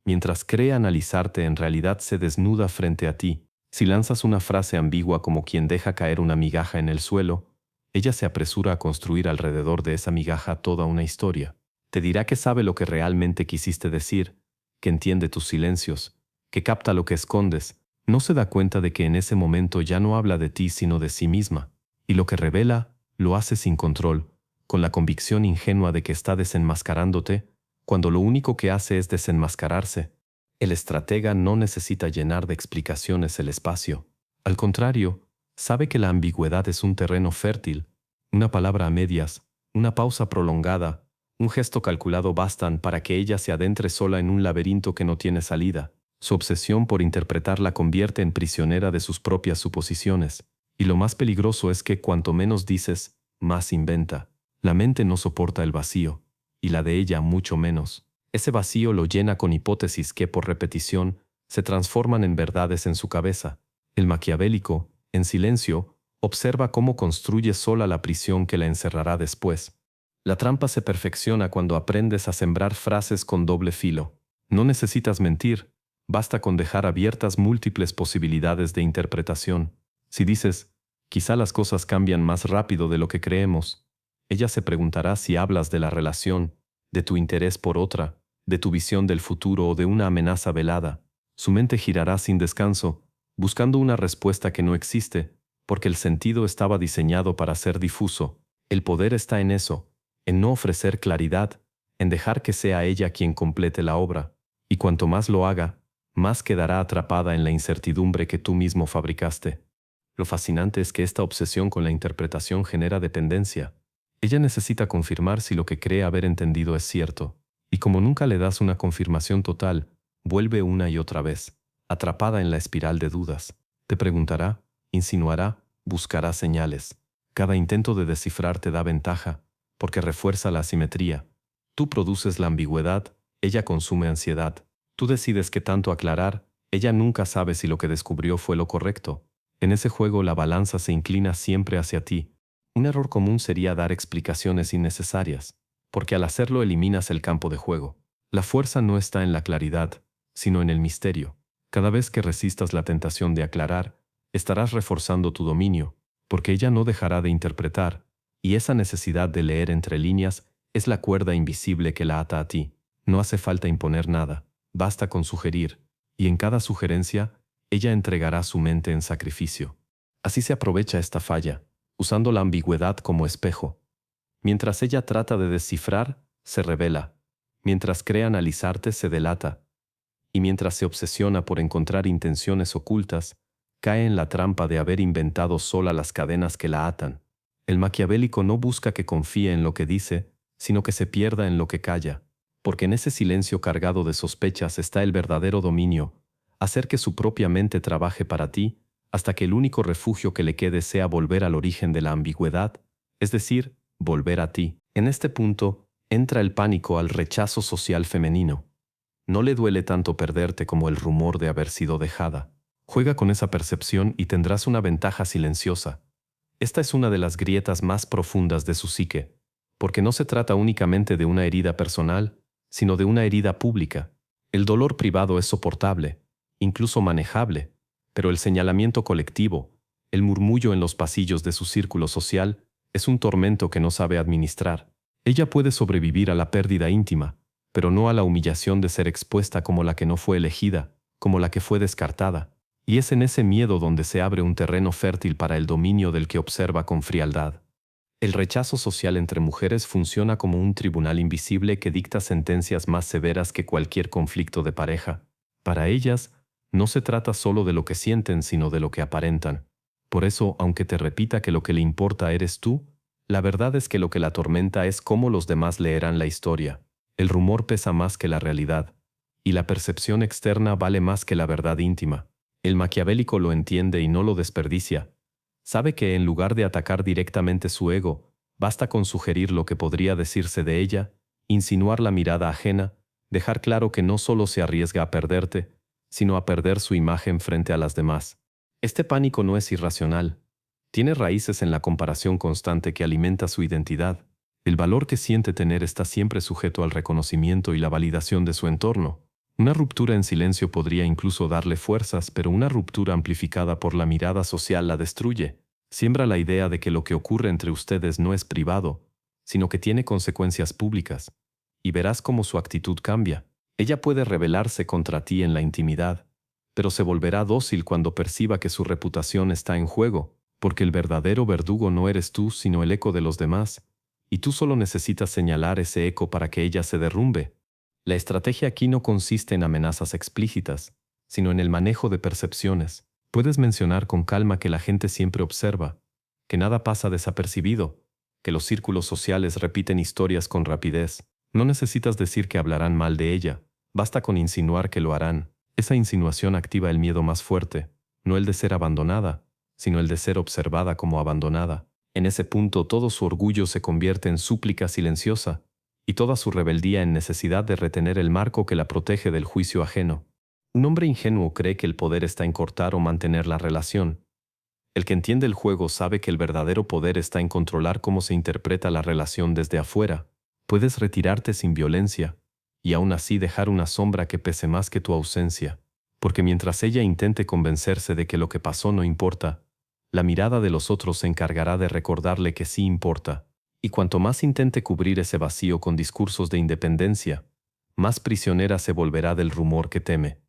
Mientras cree analizarte, en realidad se desnuda frente a ti. Si lanzas una frase ambigua como quien deja caer una migaja en el suelo, ella se apresura a construir alrededor de esa migaja toda una historia. Te dirá que sabe lo que realmente quisiste decir, que entiende tus silencios, que capta lo que escondes. No se da cuenta de que en ese momento ya no habla de ti sino de sí misma. Y lo que revela, lo hace sin control, con la convicción ingenua de que está desenmascarándote, cuando lo único que hace es desenmascararse. El estratega no necesita llenar de explicaciones el espacio. Al contrario, sabe que la ambigüedad es un terreno fértil, una palabra a medias, Una pausa prolongada, un gesto calculado bastan para que ella se adentre sola en un laberinto que no tiene salida. Su obsesión por interpretar la convierte en prisionera de sus propias suposiciones. Y lo más peligroso es que cuanto menos dices, más inventa. La mente no soporta el vacío, y la de ella mucho menos. Ese vacío lo llena con hipótesis que, por repetición, se transforman en verdades en su cabeza. El maquiavélico, en silencio, observa cómo construye sola la prisión que la encerrará después. La trampa se perfecciona cuando aprendes a sembrar frases con doble filo. No necesitas mentir, basta con dejar abiertas múltiples posibilidades de interpretación. Si dices, quizá las cosas cambian más rápido de lo que creemos, ella se preguntará si hablas de la relación, de tu interés por otra, de tu visión del futuro o de una amenaza velada. Su mente girará sin descanso, buscando una respuesta que no existe, porque el sentido estaba diseñado para ser difuso. El poder está en eso, en no ofrecer claridad, en dejar que sea ella quien complete la obra. Y cuanto más lo haga, más quedará atrapada en la incertidumbre que tú mismo fabricaste. Lo fascinante es que esta obsesión con la interpretación genera dependencia. Ella necesita confirmar si lo que cree haber entendido es cierto. Y como nunca le das una confirmación total, vuelve una y otra vez, atrapada en la espiral de dudas. Te preguntará, insinuará, buscará señales. Cada intento de descifrar te da ventaja, porque refuerza la asimetría. Tú produces la ambigüedad, ella consume ansiedad. Tú decides qué tanto aclarar, ella nunca sabe si lo que descubrió fue lo correcto. En ese juego la balanza se inclina siempre hacia ti. Un error común sería dar explicaciones innecesarias, porque al hacerlo eliminas el campo de juego. La fuerza no está en la claridad, sino en el misterio. Cada vez que resistas la tentación de aclarar, estarás reforzando tu dominio, porque ella no dejará de interpretar, y esa necesidad de leer entre líneas es la cuerda invisible que la ata a ti. No hace falta imponer nada, basta con sugerir, y en cada sugerencia, ella entregará su mente en sacrificio. Así se aprovecha esta falla, usando la ambigüedad como espejo. Mientras ella trata de descifrar, se revela. Mientras cree analizarte, se delata. Y mientras se obsesiona por encontrar intenciones ocultas, cae en la trampa de haber inventado sola las cadenas que la atan. El maquiavélico no busca que confíe en lo que dice, sino que se pierda en lo que calla, porque en ese silencio cargado de sospechas está el verdadero dominio, hacer que su propia mente trabaje para ti, hasta que el único refugio que le quede sea volver al origen de la ambigüedad, es decir, volver a ti. En este punto, entra el pánico al rechazo social femenino. No le duele tanto perderte como el rumor de haber sido dejada. Juega con esa percepción y tendrás una ventaja silenciosa. Esta es una de las grietas más profundas de su psique, porque no se trata únicamente de una herida personal, sino de una herida pública. El dolor privado es soportable, incluso manejable, pero el señalamiento colectivo, el murmullo en los pasillos de su círculo social, es un tormento que no sabe administrar. Ella puede sobrevivir a la pérdida íntima, pero no a la humillación de ser expuesta como la que no fue elegida, como la que fue descartada. Y es en ese miedo donde se abre un terreno fértil para el dominio del que observa con frialdad. El rechazo social entre mujeres funciona como un tribunal invisible que dicta sentencias más severas que cualquier conflicto de pareja. Para ellas, no se trata solo de lo que sienten, sino de lo que aparentan. Por eso, aunque te repita que lo que le importa eres tú, la verdad es que lo que la atormenta es cómo los demás leerán la historia. El rumor pesa más que la realidad, y la percepción externa vale más que la verdad íntima. El maquiavélico lo entiende y no lo desperdicia. Sabe que en lugar de atacar directamente su ego, basta con sugerir lo que podría decirse de ella, insinuar la mirada ajena, dejar claro que no solo se arriesga a perderte, sino a perder su imagen frente a las demás. Este pánico no es irracional. Tiene raíces en la comparación constante que alimenta su identidad. El valor que siente tener está siempre sujeto al reconocimiento y la validación de su entorno. Una ruptura en silencio podría incluso darle fuerzas, pero una ruptura amplificada por la mirada social la destruye. Siembra la idea de que lo que ocurre entre ustedes no es privado, sino que tiene consecuencias públicas. Y verás cómo su actitud cambia. Ella puede rebelarse contra ti en la intimidad, pero se volverá dócil cuando perciba que su reputación está en juego, porque el verdadero verdugo no eres tú, sino el eco de los demás, y tú solo necesitas señalar ese eco para que ella se derrumbe. La estrategia aquí no consiste en amenazas explícitas, sino en el manejo de percepciones. Puedes mencionar con calma que la gente siempre observa, que nada pasa desapercibido, que los círculos sociales repiten historias con rapidez. No necesitas decir que hablarán mal de ella, basta con insinuar que lo harán. Esa insinuación activa el miedo más fuerte, no el de ser abandonada, sino el de ser observada como abandonada. En ese punto todo su orgullo se convierte en súplica silenciosa y toda su rebeldía en necesidad de retener el marco que la protege del juicio ajeno. Un hombre ingenuo cree que el poder está en cortar o mantener la relación. El que entiende el juego sabe que el verdadero poder está en controlar cómo se interpreta la relación desde afuera. Puedes retirarte sin violencia y aún así dejar una sombra que pese más que tu ausencia, porque mientras ella intente convencerse de que lo que pasó no importa, la mirada de los otros se encargará de recordarle que sí importa, y cuanto más intente cubrir ese vacío con discursos de independencia, más prisionera se volverá del rumor que teme.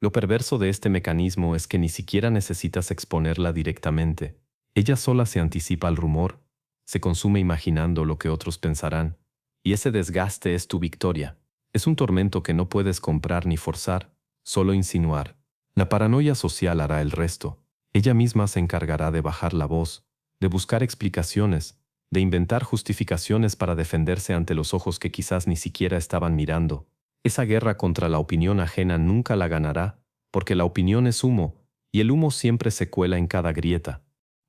Lo perverso de este mecanismo es que ni siquiera necesitas exponerla directamente. Ella sola se anticipa al rumor, se consume imaginando lo que otros pensarán, y ese desgaste es tu victoria. Es un tormento que no puedes comprar ni forzar, solo insinuar. La paranoia social hará el resto. Ella misma se encargará de bajar la voz, de buscar explicaciones, de inventar justificaciones para defenderse ante los ojos que quizás ni siquiera estaban mirando. Esa guerra contra la opinión ajena nunca la ganará, porque la opinión es humo, y el humo siempre se cuela en cada grieta.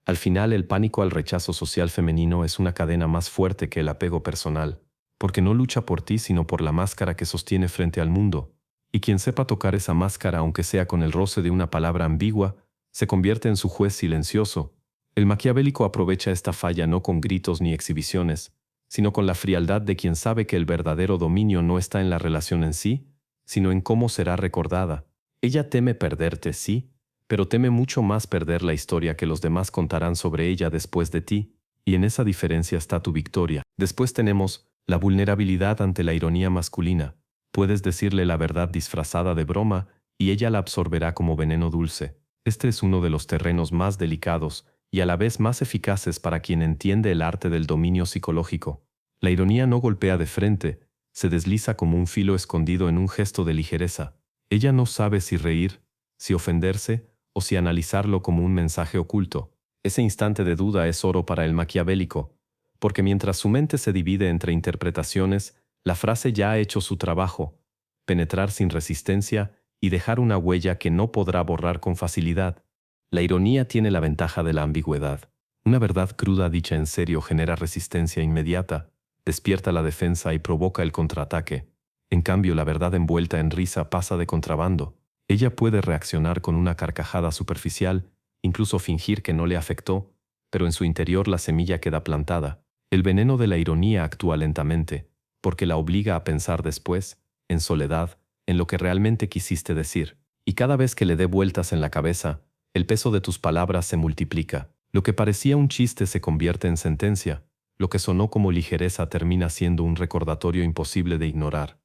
Al final, el pánico al rechazo social femenino es una cadena más fuerte que el apego personal, porque no lucha por ti sino por la máscara que sostiene frente al mundo, y quien sepa tocar esa máscara aunque sea con el roce de una palabra ambigua, se convierte en su juez silencioso. El maquiavélico aprovecha esta falla no con gritos ni exhibiciones, sino con la frialdad de quien sabe que el verdadero dominio no está en la relación en sí, sino en cómo será recordada. Ella teme perderte, sí, pero teme mucho más perder la historia que los demás contarán sobre ella después de ti, y en esa diferencia está tu victoria. Después tenemos la vulnerabilidad ante la ironía masculina. Puedes decirle la verdad disfrazada de broma y ella la absorberá como veneno dulce. Este es uno de los terrenos más delicados y a la vez más eficaces para quien entiende el arte del dominio psicológico. La ironía no golpea de frente, se desliza como un filo escondido en un gesto de ligereza. Ella no sabe si reír, si ofenderse o si analizarlo como un mensaje oculto. Ese instante de duda es oro para el maquiavélico, porque mientras su mente se divide entre interpretaciones, la frase ya ha hecho su trabajo, penetrar sin resistencia y dejar una huella que no podrá borrar con facilidad. La ironía tiene la ventaja de la ambigüedad. Una verdad cruda dicha en serio genera resistencia inmediata, despierta la defensa y provoca el contraataque. En cambio, la verdad envuelta en risa pasa de contrabando. Ella puede reaccionar con una carcajada superficial, incluso fingir que no le afectó, pero en su interior la semilla queda plantada. El veneno de la ironía actúa lentamente, porque la obliga a pensar después, en soledad, en lo que realmente quisiste decir. Y cada vez que le dé vueltas en la cabeza, el peso de tus palabras se multiplica. Lo que parecía un chiste se convierte en sentencia. Lo que sonó como ligereza termina siendo un recordatorio imposible de ignorar.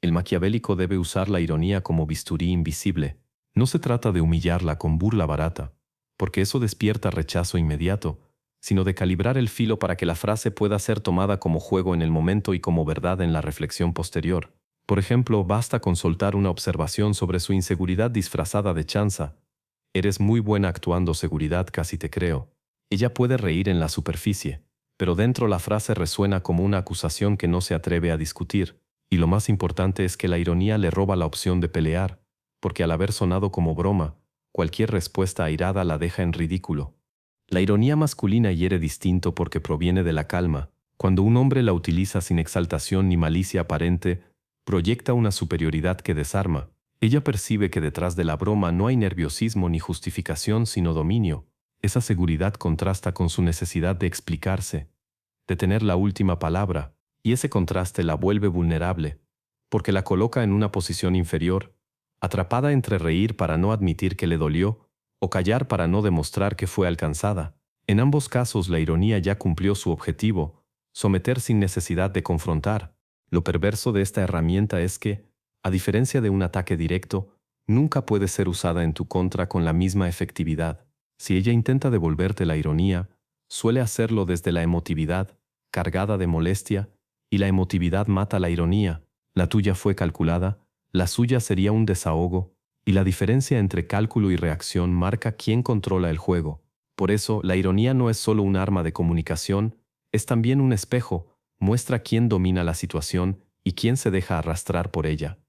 El maquiavélico debe usar la ironía como bisturí invisible. No se trata de humillarla con burla barata, porque eso despierta rechazo inmediato, sino de calibrar el filo para que la frase pueda ser tomada como juego en el momento y como verdad en la reflexión posterior. Por ejemplo, basta con soltar una observación sobre su inseguridad disfrazada de chanza. Eres muy buena actuando seguridad, casi te creo. Ella puede reír en la superficie, pero dentro la frase resuena como una acusación que no se atreve a discutir. Y lo más importante es que la ironía le roba la opción de pelear, porque al haber sonado como broma, cualquier respuesta airada la deja en ridículo. La ironía masculina hiere distinto porque proviene de la calma. Cuando un hombre la utiliza sin exaltación ni malicia aparente, proyecta una superioridad que desarma. Ella percibe que detrás de la broma no hay nerviosismo ni justificación sino dominio. Esa seguridad contrasta con su necesidad de explicarse, de tener la última palabra, y ese contraste la vuelve vulnerable, porque la coloca en una posición inferior, atrapada entre reír para no admitir que le dolió, o callar para no demostrar que fue alcanzada. En ambos casos la ironía ya cumplió su objetivo, someter sin necesidad de confrontar. Lo perverso de esta herramienta es que, a diferencia de un ataque directo, nunca puede ser usada en tu contra con la misma efectividad. Si ella intenta devolverte la ironía, suele hacerlo desde la emotividad, cargada de molestia, y la emotividad mata la ironía. La tuya fue calculada, la suya sería un desahogo, y la diferencia entre cálculo y reacción marca quién controla el juego. Por eso, la ironía no es solo un arma de comunicación, Es también un espejo, muestra quién domina la situación y quién se deja arrastrar por ella.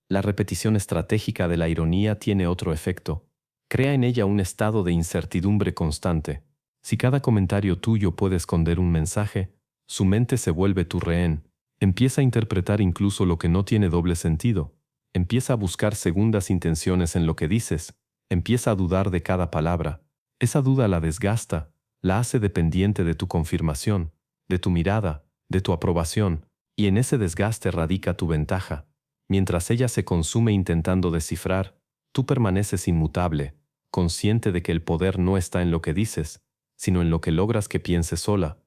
La repetición estratégica de la ironía tiene otro efecto. Crea en ella un estado de incertidumbre constante. Si cada comentario tuyo puede esconder un mensaje, su mente se vuelve tu rehén. Empieza a interpretar incluso lo que no tiene doble sentido. Empieza a buscar segundas intenciones en lo que dices. Empieza a dudar de cada palabra. Esa duda la desgasta, la hace dependiente de tu confirmación, de tu mirada, de tu aprobación, y en ese desgaste radica tu ventaja. Mientras ella se consume intentando descifrar, tú permaneces inmutable, consciente de que el poder no está en lo que dices, sino en lo que logras que pienses sola.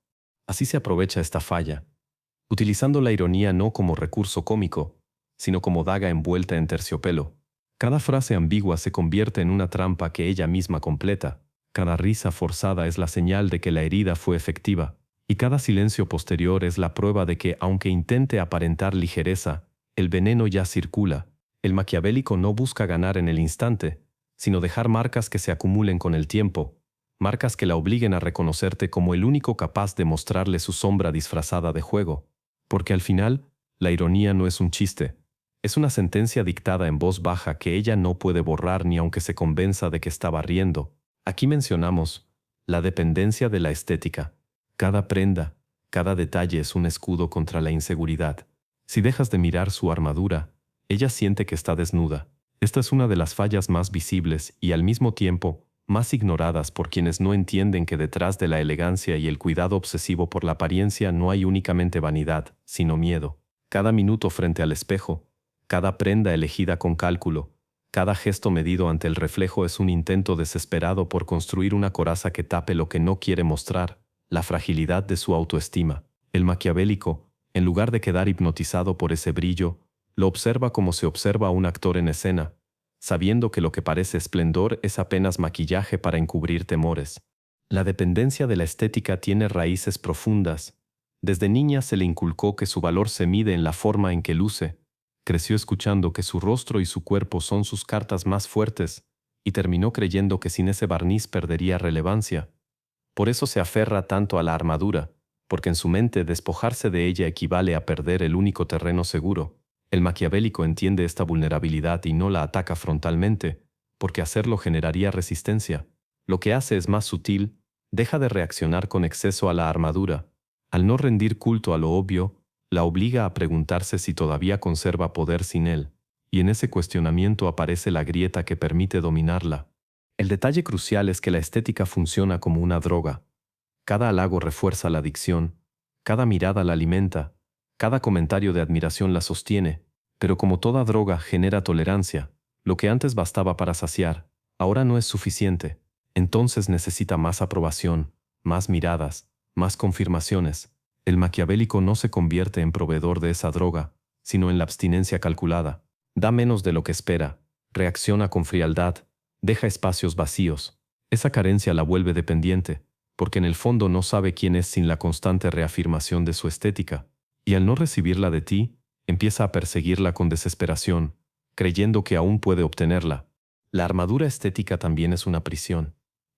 Así se aprovecha esta falla, utilizando la ironía no como recurso cómico, sino como daga envuelta en terciopelo. Cada frase ambigua se convierte en una trampa que ella misma completa. Cada risa forzada es la señal de que la herida fue efectiva, y cada silencio posterior es la prueba de que, aunque intente aparentar ligereza, el veneno ya circula. El maquiavélico no busca ganar en el instante, sino dejar marcas que se acumulen con el tiempo, marcas que la obliguen a reconocerte como el único capaz de mostrarle su sombra disfrazada de juego. Porque al final, la ironía no es un chiste, es una sentencia dictada en voz baja que ella no puede borrar ni aunque se convenza de que estaba riendo. Aquí mencionamos la dependencia de la estética. Cada prenda, cada detalle es un escudo contra la inseguridad. Si dejas de mirar su armadura, ella siente que está desnuda. Esta es una de las fallas más visibles y al mismo tiempo más ignoradas por quienes no entienden que detrás de la elegancia y el cuidado obsesivo por la apariencia no hay únicamente vanidad, sino miedo. Cada minuto frente al espejo, cada prenda elegida con cálculo, cada gesto medido ante el reflejo es un intento desesperado por construir una coraza que tape lo que no quiere mostrar, la fragilidad de su autoestima. El maquiavélico, en lugar de quedar hipnotizado por ese brillo, lo observa como se observa a un actor en escena, sabiendo que lo que parece esplendor es apenas maquillaje para encubrir temores. La dependencia de la estética tiene raíces profundas. Desde niña se le inculcó que su valor se mide en la forma en que luce. Creció escuchando que su rostro y su cuerpo son sus cartas más fuertes, y terminó creyendo que sin ese barniz perdería relevancia. Por eso se aferra tanto a la armadura, porque en su mente despojarse de ella equivale a perder el único terreno seguro. El maquiavélico entiende esta vulnerabilidad y no la ataca frontalmente, porque hacerlo generaría resistencia. Lo que hace es más sutil, deja de reaccionar con exceso a la armadura. Al no rendir culto a lo obvio, la obliga a preguntarse si todavía conserva poder sin él, y en ese cuestionamiento aparece la grieta que permite dominarla. El detalle crucial es que la estética funciona como una droga. Cada halago refuerza la adicción, cada mirada la alimenta, cada comentario de admiración la sostiene, pero como toda droga genera tolerancia. Lo que antes bastaba para saciar, ahora no es suficiente. Entonces necesita más aprobación, más miradas, más confirmaciones. El maquiavélico no se convierte en proveedor de esa droga, sino en la abstinencia calculada. Da menos de lo que espera, reacciona con frialdad, deja espacios vacíos. Esa carencia la vuelve dependiente, porque en el fondo no sabe quién es sin la constante reafirmación de su estética. Y al no recibirla de ti, empieza a perseguirla con desesperación, creyendo que aún puede obtenerla. La armadura estética también es una prisión.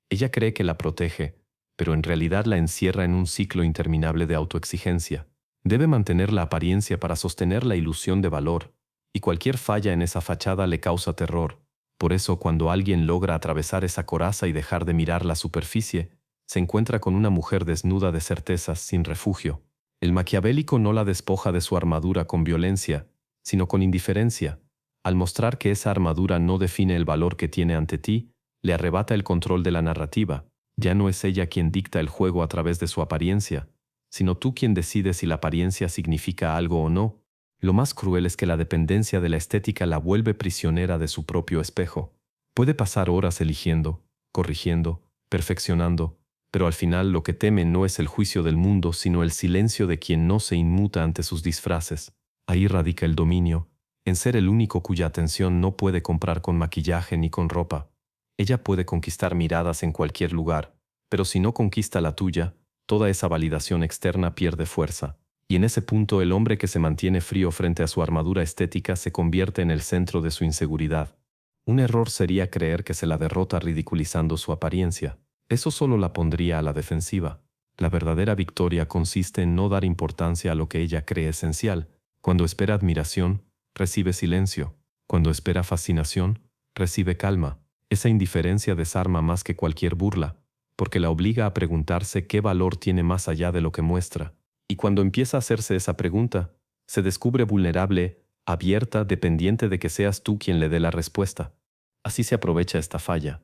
Ella cree que la protege, pero en realidad la encierra en un ciclo interminable de autoexigencia. Debe mantener la apariencia para sostener la ilusión de valor, y cualquier falla en esa fachada le causa terror. Por eso, cuando alguien logra atravesar esa coraza y dejar de mirar la superficie, se encuentra con una mujer desnuda de certezas, sin refugio. El maquiavélico no la despoja de su armadura con violencia, sino con indiferencia. Al mostrar que esa armadura no define el valor que tiene ante ti, le arrebata el control de la narrativa. Ya no es ella quien dicta el juego a través de su apariencia, sino tú quien decide si la apariencia significa algo o no. Lo más cruel es que la dependencia de la estética la vuelve prisionera de su propio espejo. Puede pasar horas eligiendo, corrigiendo, perfeccionando, pero al final lo que teme no es el juicio del mundo, sino el silencio de quien no se inmuta ante sus disfraces. Ahí radica el dominio, en ser el único cuya atención no puede comprar con maquillaje ni con ropa. Ella puede conquistar miradas en cualquier lugar, pero si no conquista la tuya, toda esa validación externa pierde fuerza. Y en ese punto el hombre que se mantiene frío frente a su armadura estética se convierte en el centro de su inseguridad. Un error sería creer que se la derrota ridiculizando su apariencia. Eso solo la pondría a la defensiva. La verdadera victoria consiste en no dar importancia a lo que ella cree esencial. Cuando espera admiración, recibe silencio. Cuando espera fascinación, recibe calma. Esa indiferencia desarma más que cualquier burla, porque la obliga a preguntarse qué valor tiene más allá de lo que muestra. Y cuando empieza a hacerse esa pregunta, se descubre vulnerable, abierta, dependiente de que seas tú quien le dé la respuesta. Así se aprovecha esta falla.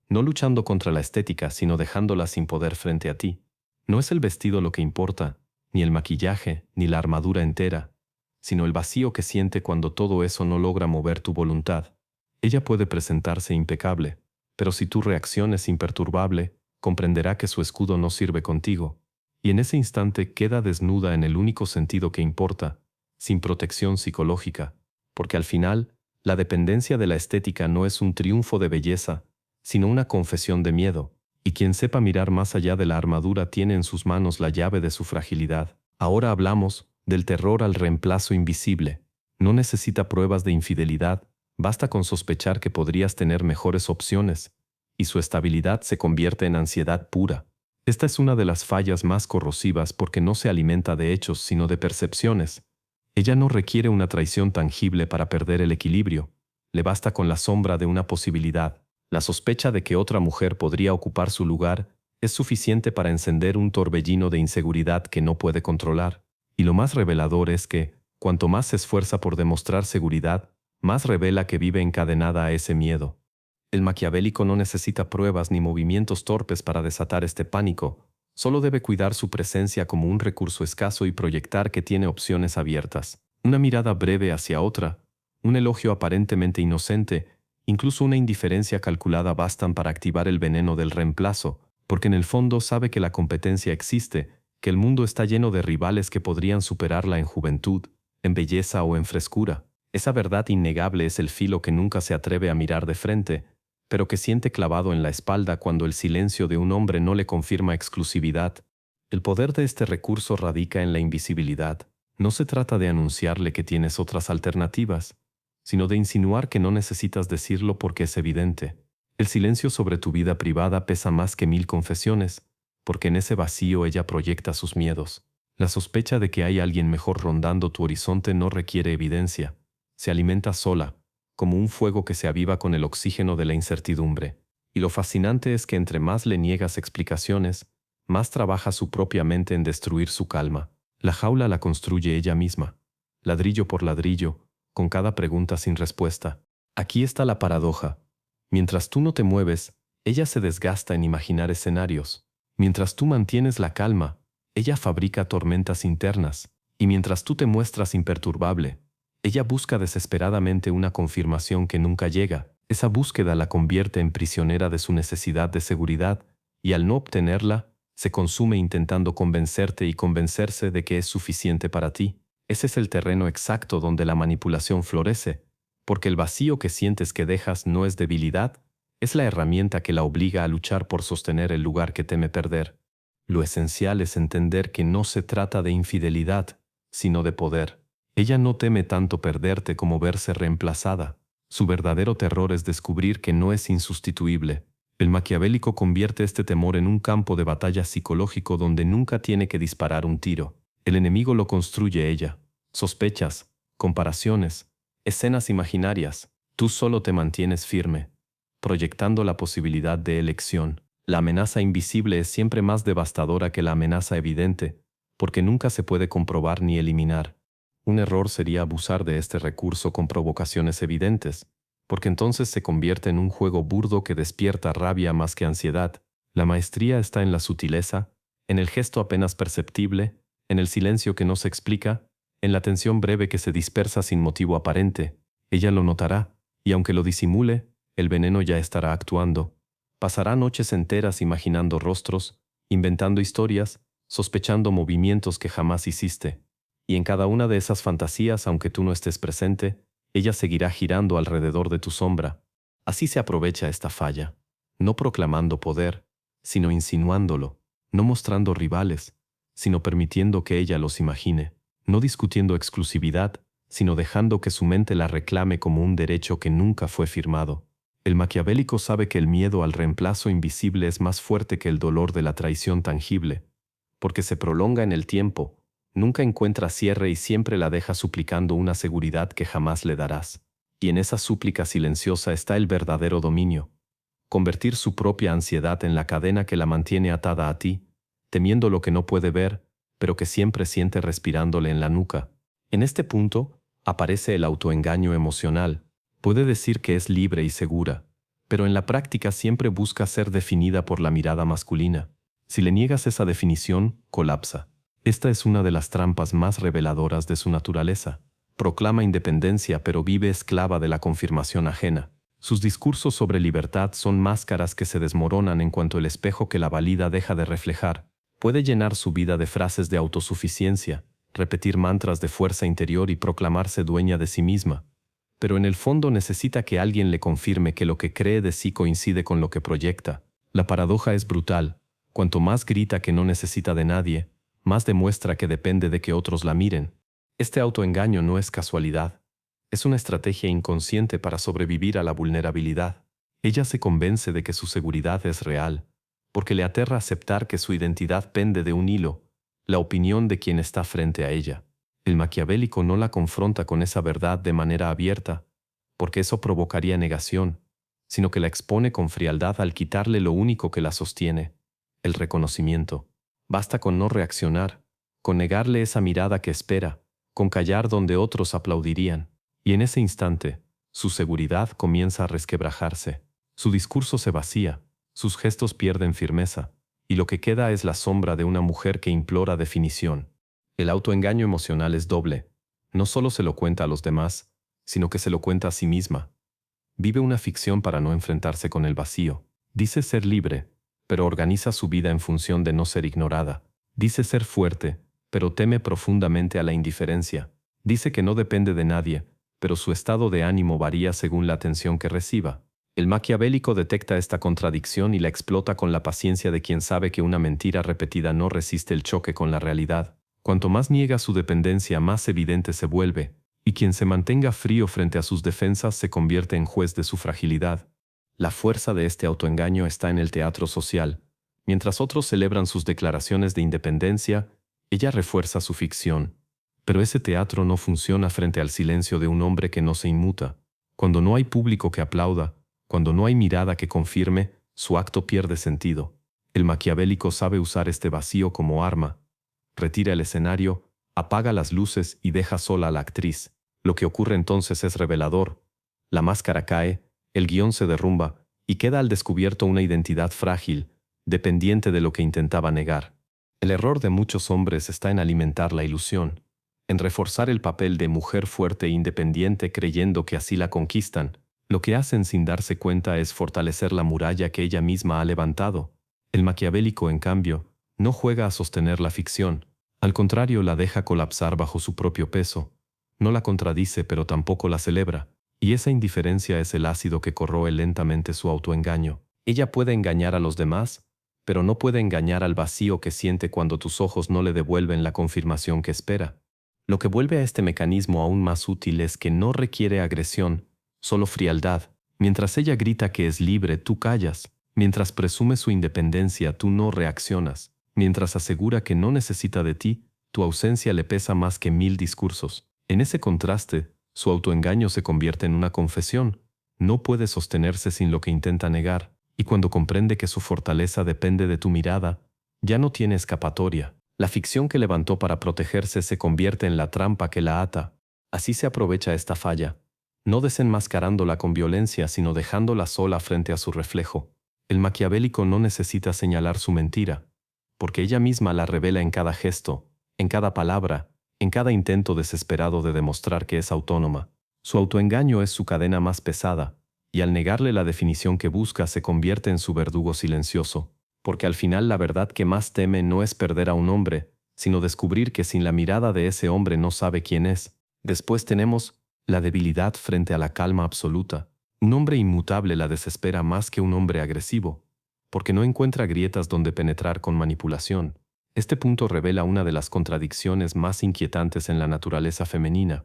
No luchando contra la estética, sino dejándola sin poder frente a ti. No es el vestido lo que importa, ni el maquillaje, ni la armadura entera, sino el vacío que siente cuando todo eso no logra mover tu voluntad. Ella puede presentarse impecable, pero si tu reacción es imperturbable, comprenderá que su escudo no sirve contigo, y en ese instante queda desnuda en el único sentido que importa, sin protección psicológica, porque al final, la dependencia de la estética no es un triunfo de belleza, sino una confesión de miedo, y quien sepa mirar más allá de la armadura tiene en sus manos la llave de su fragilidad. Ahora hablamos del terror al reemplazo invisible. No necesita pruebas de infidelidad, basta con sospechar que podrías tener mejores opciones, y su estabilidad se convierte en ansiedad pura. Esta es una de las fallas más corrosivas porque no se alimenta de hechos sino de percepciones. Ella no requiere una traición tangible para perder el equilibrio, le basta con la sombra de una posibilidad. La sospecha de que otra mujer podría ocupar su lugar es suficiente para encender un torbellino de inseguridad que no puede controlar. Y lo más revelador es que, cuanto más se esfuerza por demostrar seguridad, más revela que vive encadenada a ese miedo. El maquiavélico no necesita pruebas ni movimientos torpes para desatar este pánico, solo debe cuidar su presencia como un recurso escaso y proyectar que tiene opciones abiertas. Una mirada breve hacia otra, un elogio aparentemente inocente, incluso una indiferencia calculada bastan para activar el veneno del reemplazo, porque en el fondo sabe que la competencia existe, que el mundo está lleno de rivales que podrían superarla en juventud, en belleza o en frescura. Esa verdad innegable es el filo que nunca se atreve a mirar de frente, pero que siente clavado en la espalda cuando el silencio de un hombre no le confirma exclusividad. El poder de este recurso radica en la invisibilidad. No se trata de anunciarle que tienes otras alternativas, sino de insinuar que no necesitas decirlo porque es evidente. El silencio sobre tu vida privada pesa más que 1000 confesiones, porque en ese vacío ella proyecta sus miedos. La sospecha de que hay alguien mejor rondando tu horizonte no requiere evidencia. Se alimenta sola, como un fuego que se aviva con el oxígeno de la incertidumbre. Y lo fascinante es que entre más le niegas explicaciones, más trabaja su propia mente en destruir su calma. La jaula la construye ella misma, ladrillo por ladrillo, con cada pregunta sin respuesta. Aquí está la paradoja. Mientras tú no te mueves, ella se desgasta en imaginar escenarios. Mientras tú mantienes la calma, ella fabrica tormentas internas. Y mientras tú te muestras imperturbable, ella busca desesperadamente una confirmación que nunca llega. Esa búsqueda la convierte en prisionera de su necesidad de seguridad, y al no obtenerla, se consume intentando convencerte y convencerse de que es suficiente para ti. Ese es el terreno exacto donde la manipulación florece, porque el vacío que sientes que dejas no es debilidad, es la herramienta que la obliga a luchar por sostener el lugar que teme perder. Lo esencial es entender que no se trata de infidelidad, sino de poder. Ella no teme tanto perderte como verse reemplazada. Su verdadero terror es descubrir que no es insustituible. El maquiavélico convierte este temor en un campo de batalla psicológico donde nunca tiene que disparar un tiro. El enemigo lo construye ella. Sospechas, comparaciones, escenas imaginarias. Tú solo te mantienes firme, proyectando la posibilidad de elección. La amenaza invisible es siempre más devastadora que la amenaza evidente, porque nunca se puede comprobar ni eliminar. Un error sería abusar de este recurso con provocaciones evidentes, porque entonces se convierte en un juego burdo que despierta rabia más que ansiedad. La maestría está en la sutileza, en el gesto apenas perceptible, en el silencio que no se explica, en la tensión breve que se dispersa sin motivo aparente. Ella lo notará, y aunque lo disimule, el veneno ya estará actuando. Pasará noches enteras imaginando rostros, inventando historias, sospechando movimientos que jamás hiciste. Y en cada una de esas fantasías, aunque tú no estés presente, ella seguirá girando alrededor de tu sombra. Así se aprovecha esta falla, no proclamando poder, sino insinuándolo, no mostrando rivales, sino permitiendo que ella los imagine, no discutiendo exclusividad, sino dejando que su mente la reclame como un derecho que nunca fue firmado. El maquiavélico sabe que el miedo al reemplazo invisible es más fuerte que el dolor de la traición tangible, porque se prolonga en el tiempo, nunca encuentra cierre y siempre la deja suplicando una seguridad que jamás le darás. Y en esa súplica silenciosa está el verdadero dominio. Convertir su propia ansiedad en la cadena que la mantiene atada a ti, temiendo lo que no puede ver, pero que siempre siente respirándole en la nuca. En este punto, aparece el autoengaño emocional. Puede decir que es libre y segura, pero en la práctica siempre busca ser definida por la mirada masculina. Si le niegas esa definición, colapsa. Esta es una de las trampas más reveladoras de su naturaleza. Proclama independencia, pero vive esclava de la confirmación ajena. Sus discursos sobre libertad son máscaras que se desmoronan en cuanto el espejo que la valida deja de reflejar. Puede llenar su vida de frases de autosuficiencia, repetir mantras de fuerza interior y proclamarse dueña de sí misma. Pero en el fondo necesita que alguien le confirme que lo que cree de sí coincide con lo que proyecta. La paradoja es brutal. Cuanto más grita que no necesita de nadie, más demuestra que depende de que otros la miren. Este autoengaño no es casualidad. Es una estrategia inconsciente para sobrevivir a la vulnerabilidad. Ella se convence de que su seguridad es real, porque le aterra aceptar que su identidad pende de un hilo, la opinión de quien está frente a ella. El maquiavélico no la confronta con esa verdad de manera abierta, porque eso provocaría negación, sino que la expone con frialdad al quitarle lo único que la sostiene, el reconocimiento. Basta con no reaccionar, con negarle esa mirada que espera, con callar donde otros aplaudirían. Y en ese instante, su seguridad comienza a resquebrajarse. Su discurso se vacía, sus gestos pierden firmeza, y lo que queda es la sombra de una mujer que implora definición. El autoengaño emocional es doble. No solo se lo cuenta a los demás, sino que se lo cuenta a sí misma. Vive una ficción para no enfrentarse con el vacío. Dice ser libre, pero organiza su vida en función de no ser ignorada. Dice ser fuerte, pero teme profundamente a la indiferencia. Dice que no depende de nadie, pero su estado de ánimo varía según la atención que reciba. El maquiavélico detecta esta contradicción y la explota con la paciencia de quien sabe que una mentira repetida no resiste el choque con la realidad. Cuanto más niega su dependencia, más evidente se vuelve, y quien se mantenga frío frente a sus defensas se convierte en juez de su fragilidad. La fuerza de este autoengaño está en el teatro social. Mientras otros celebran sus declaraciones de independencia, ella refuerza su ficción. Pero ese teatro no funciona frente al silencio de un hombre que no se inmuta. Cuando no hay público que aplauda, cuando no hay mirada que confirme, su acto pierde sentido. El maquiavélico sabe usar este vacío como arma. Retira el escenario, apaga las luces y deja sola a la actriz. Lo que ocurre entonces es revelador. La máscara cae, el guión se derrumba y queda al descubierto una identidad frágil, dependiente de lo que intentaba negar. El error de muchos hombres está en alimentar la ilusión, en reforzar el papel de mujer fuerte e independiente creyendo que así la conquistan. Lo que hacen sin darse cuenta es fortalecer la muralla que ella misma ha levantado. El maquiavélico, en cambio, no juega a sostener la ficción. Al contrario, la deja colapsar bajo su propio peso. No la contradice, pero tampoco la celebra. Y esa indiferencia es el ácido que corroe lentamente su autoengaño. Ella puede engañar a los demás, pero no puede engañar al vacío que siente cuando tus ojos no le devuelven la confirmación que espera. Lo que vuelve a este mecanismo aún más útil es que no requiere agresión, solo frialdad. Mientras ella grita que es libre, tú callas. Mientras presume su independencia, tú no reaccionas. Mientras asegura que no necesita de ti, tu ausencia le pesa más que 1000 discursos. En ese contraste, su autoengaño se convierte en una confesión. No puede sostenerse sin lo que intenta negar, y cuando comprende que su fortaleza depende de tu mirada, ya no tiene escapatoria. La ficción que levantó para protegerse se convierte en la trampa que la ata. Así se aprovecha esta falla, no desenmascarándola con violencia, sino dejándola sola frente a su reflejo. El maquiavélico no necesita señalar su mentira, porque ella misma la revela en cada gesto, en cada palabra, en cada intento desesperado de demostrar que es autónoma. Su autoengaño es su cadena más pesada, y al negarle la definición que busca se convierte en su verdugo silencioso, porque al final la verdad que más teme no es perder a un hombre, sino descubrir que sin la mirada de ese hombre no sabe quién es. Después tenemos la debilidad frente a la calma absoluta. Un hombre inmutable la desespera más que un hombre agresivo, porque no encuentra grietas donde penetrar con manipulación. Este punto revela una de las contradicciones más inquietantes en la naturaleza femenina.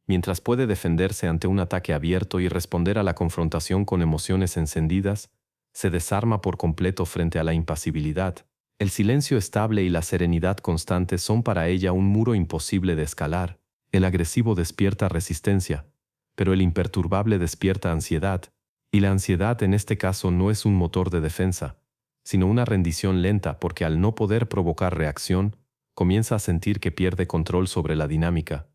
Mientras puede defenderse ante un ataque abierto y responder a la confrontación con emociones encendidas, se desarma por completo frente a la impasibilidad. El silencio estable y la serenidad constante son para ella un muro imposible de escalar. El agresivo despierta resistencia, pero el imperturbable despierta ansiedad, y la ansiedad en este caso no es un motor de defensa, sino una rendición lenta porque al no poder provocar reacción, comienza a sentir que pierde control sobre la dinámica.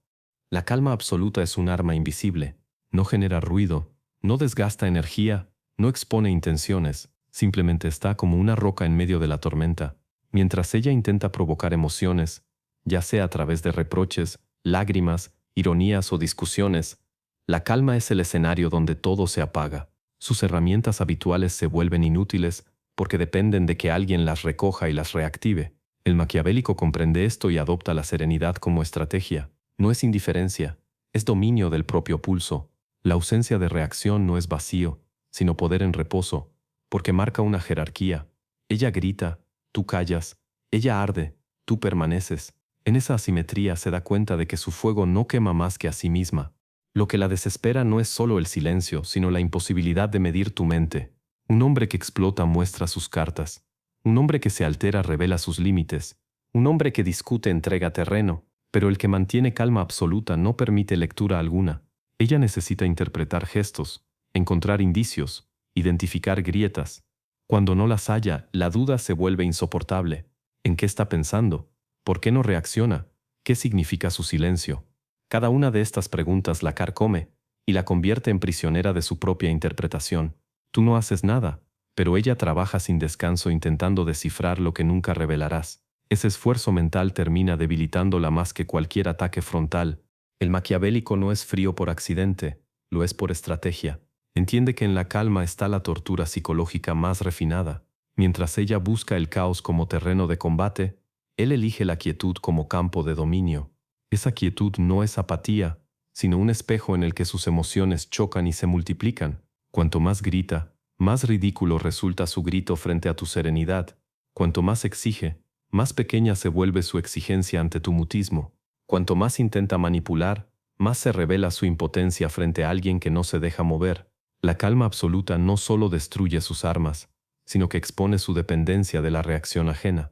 La calma absoluta es un arma invisible, no genera ruido, no desgasta energía, no expone intenciones, simplemente está como una roca en medio de la tormenta, mientras ella intenta provocar emociones, ya sea a través de reproches, lágrimas, ironías o discusiones. La calma es el escenario donde todo se apaga. Sus herramientas habituales se vuelven inútiles porque dependen de que alguien las recoja y las reactive. El maquiavélico comprende esto y adopta la serenidad como estrategia. No es indiferencia, es dominio del propio pulso. La ausencia de reacción no es vacío, sino poder en reposo, porque marca una jerarquía. Ella grita, tú callas, ella arde, tú permaneces. En esa asimetría se da cuenta de que su fuego no quema más que a sí misma. Lo que la desespera no es solo el silencio, sino la imposibilidad de medir tu mente. Un hombre que explota muestra sus cartas. Un hombre que se altera revela sus límites. Un hombre que discute entrega terreno, pero el que mantiene calma absoluta no permite lectura alguna. Ella necesita interpretar gestos, encontrar indicios, identificar grietas. Cuando no las halla, la duda se vuelve insoportable. ¿En qué está pensando? ¿Por qué no reacciona? ¿Qué significa su silencio? Cada una de estas preguntas la carcome y la convierte en prisionera de su propia interpretación. Tú no haces nada, pero ella trabaja sin descanso intentando descifrar lo que nunca revelarás. Ese esfuerzo mental termina debilitándola más que cualquier ataque frontal. El maquiavélico no es frío por accidente, lo es por estrategia. Entiende que en la calma está la tortura psicológica más refinada. Mientras ella busca el caos como terreno de combate, él elige la quietud como campo de dominio. Esa quietud no es apatía, sino un espejo en el que sus emociones chocan y se multiplican. Cuanto más grita, más ridículo resulta su grito frente a tu serenidad. Cuanto más exige, más pequeña se vuelve su exigencia ante tu mutismo. Cuanto más intenta manipular, más se revela su impotencia frente a alguien que no se deja mover. La calma absoluta no solo destruye sus armas, sino que expone su dependencia de la reacción ajena.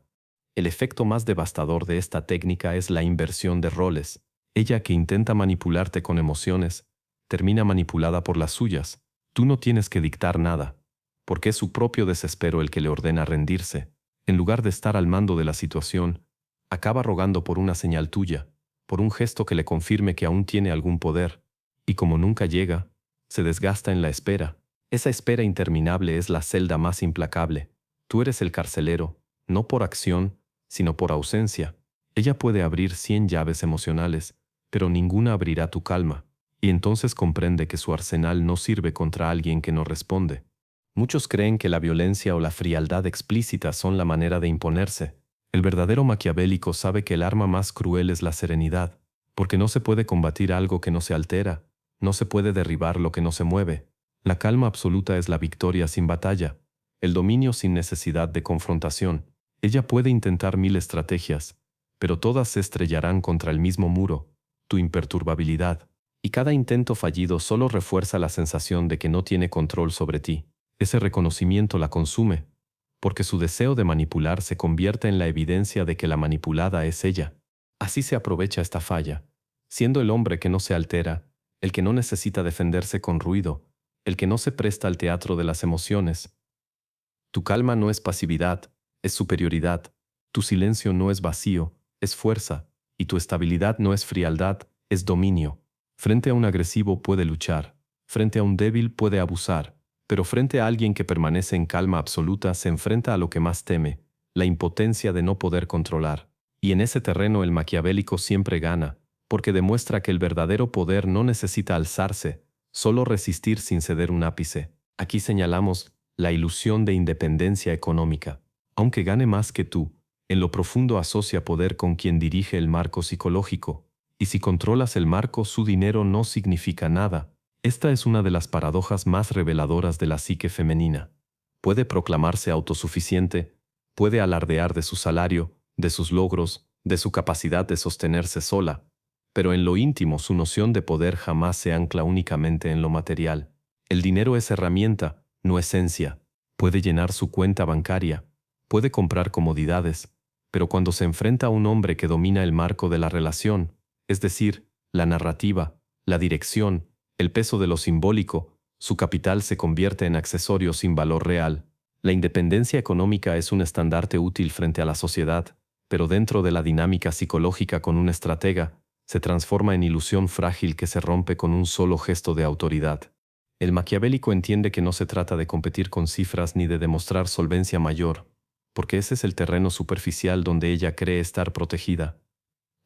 El efecto más devastador de esta técnica es la inversión de roles. Ella que intenta manipularte con emociones, termina manipulada por las suyas. Tú no tienes que dictar nada, porque es su propio desespero el que le ordena rendirse. En lugar de estar al mando de la situación, acaba rogando por una señal tuya, por un gesto que le confirme que aún tiene algún poder, y como nunca llega, se desgasta en la espera. Esa espera interminable es la celda más implacable. Tú eres el carcelero, no por acción, sino por ausencia. Ella puede abrir 100 llaves emocionales, pero ninguna abrirá tu calma, y entonces comprende que su arsenal no sirve contra alguien que no responde. Muchos creen que la violencia o la frialdad explícita son la manera de imponerse. El verdadero maquiavélico sabe que el arma más cruel es la serenidad, porque no se puede combatir algo que no se altera, no se puede derribar lo que no se mueve. La calma absoluta es la victoria sin batalla, el dominio sin necesidad de confrontación. Ella puede intentar 1000 estrategias, pero todas se estrellarán contra el mismo muro, tu imperturbabilidad. Y cada intento fallido solo refuerza la sensación de que no tiene control sobre ti. Ese reconocimiento la consume, porque su deseo de manipular se convierte en la evidencia de que la manipulada es ella. Así se aprovecha esta falla, siendo el hombre que no se altera, el que no necesita defenderse con ruido, el que no se presta al teatro de las emociones. Tu calma no es pasividad, es superioridad. Tu silencio no es vacío, es fuerza. Y tu estabilidad no es frialdad, es dominio. Frente a un agresivo puede luchar, frente a un débil puede abusar, pero frente a alguien que permanece en calma absoluta se enfrenta a lo que más teme, la impotencia de no poder controlar. Y en ese terreno el maquiavélico siempre gana, porque demuestra que el verdadero poder no necesita alzarse, solo resistir sin ceder un ápice. Aquí señalamos la ilusión de independencia económica. Aunque gane más que tú, en lo profundo asocia poder con quien dirige el marco psicológico. Y si controlas el marco, su dinero no significa nada. Esta es una de las paradojas más reveladoras de la psique femenina. Puede proclamarse autosuficiente, puede alardear de su salario, de sus logros, de su capacidad de sostenerse sola, pero en lo íntimo su noción de poder jamás se ancla únicamente en lo material. El dinero es herramienta, no esencia. Puede llenar su cuenta bancaria, puede comprar comodidades, pero cuando se enfrenta a un hombre que domina el marco de la relación, es decir, la narrativa, la dirección, el peso de lo simbólico, su capital se convierte en accesorio sin valor real. La independencia económica es un estandarte útil frente a la sociedad, pero dentro de la dinámica psicológica con un estratega, se transforma en ilusión frágil que se rompe con un solo gesto de autoridad. El maquiavélico entiende que no se trata de competir con cifras ni de demostrar solvencia mayor, porque ese es el terreno superficial donde ella cree estar protegida.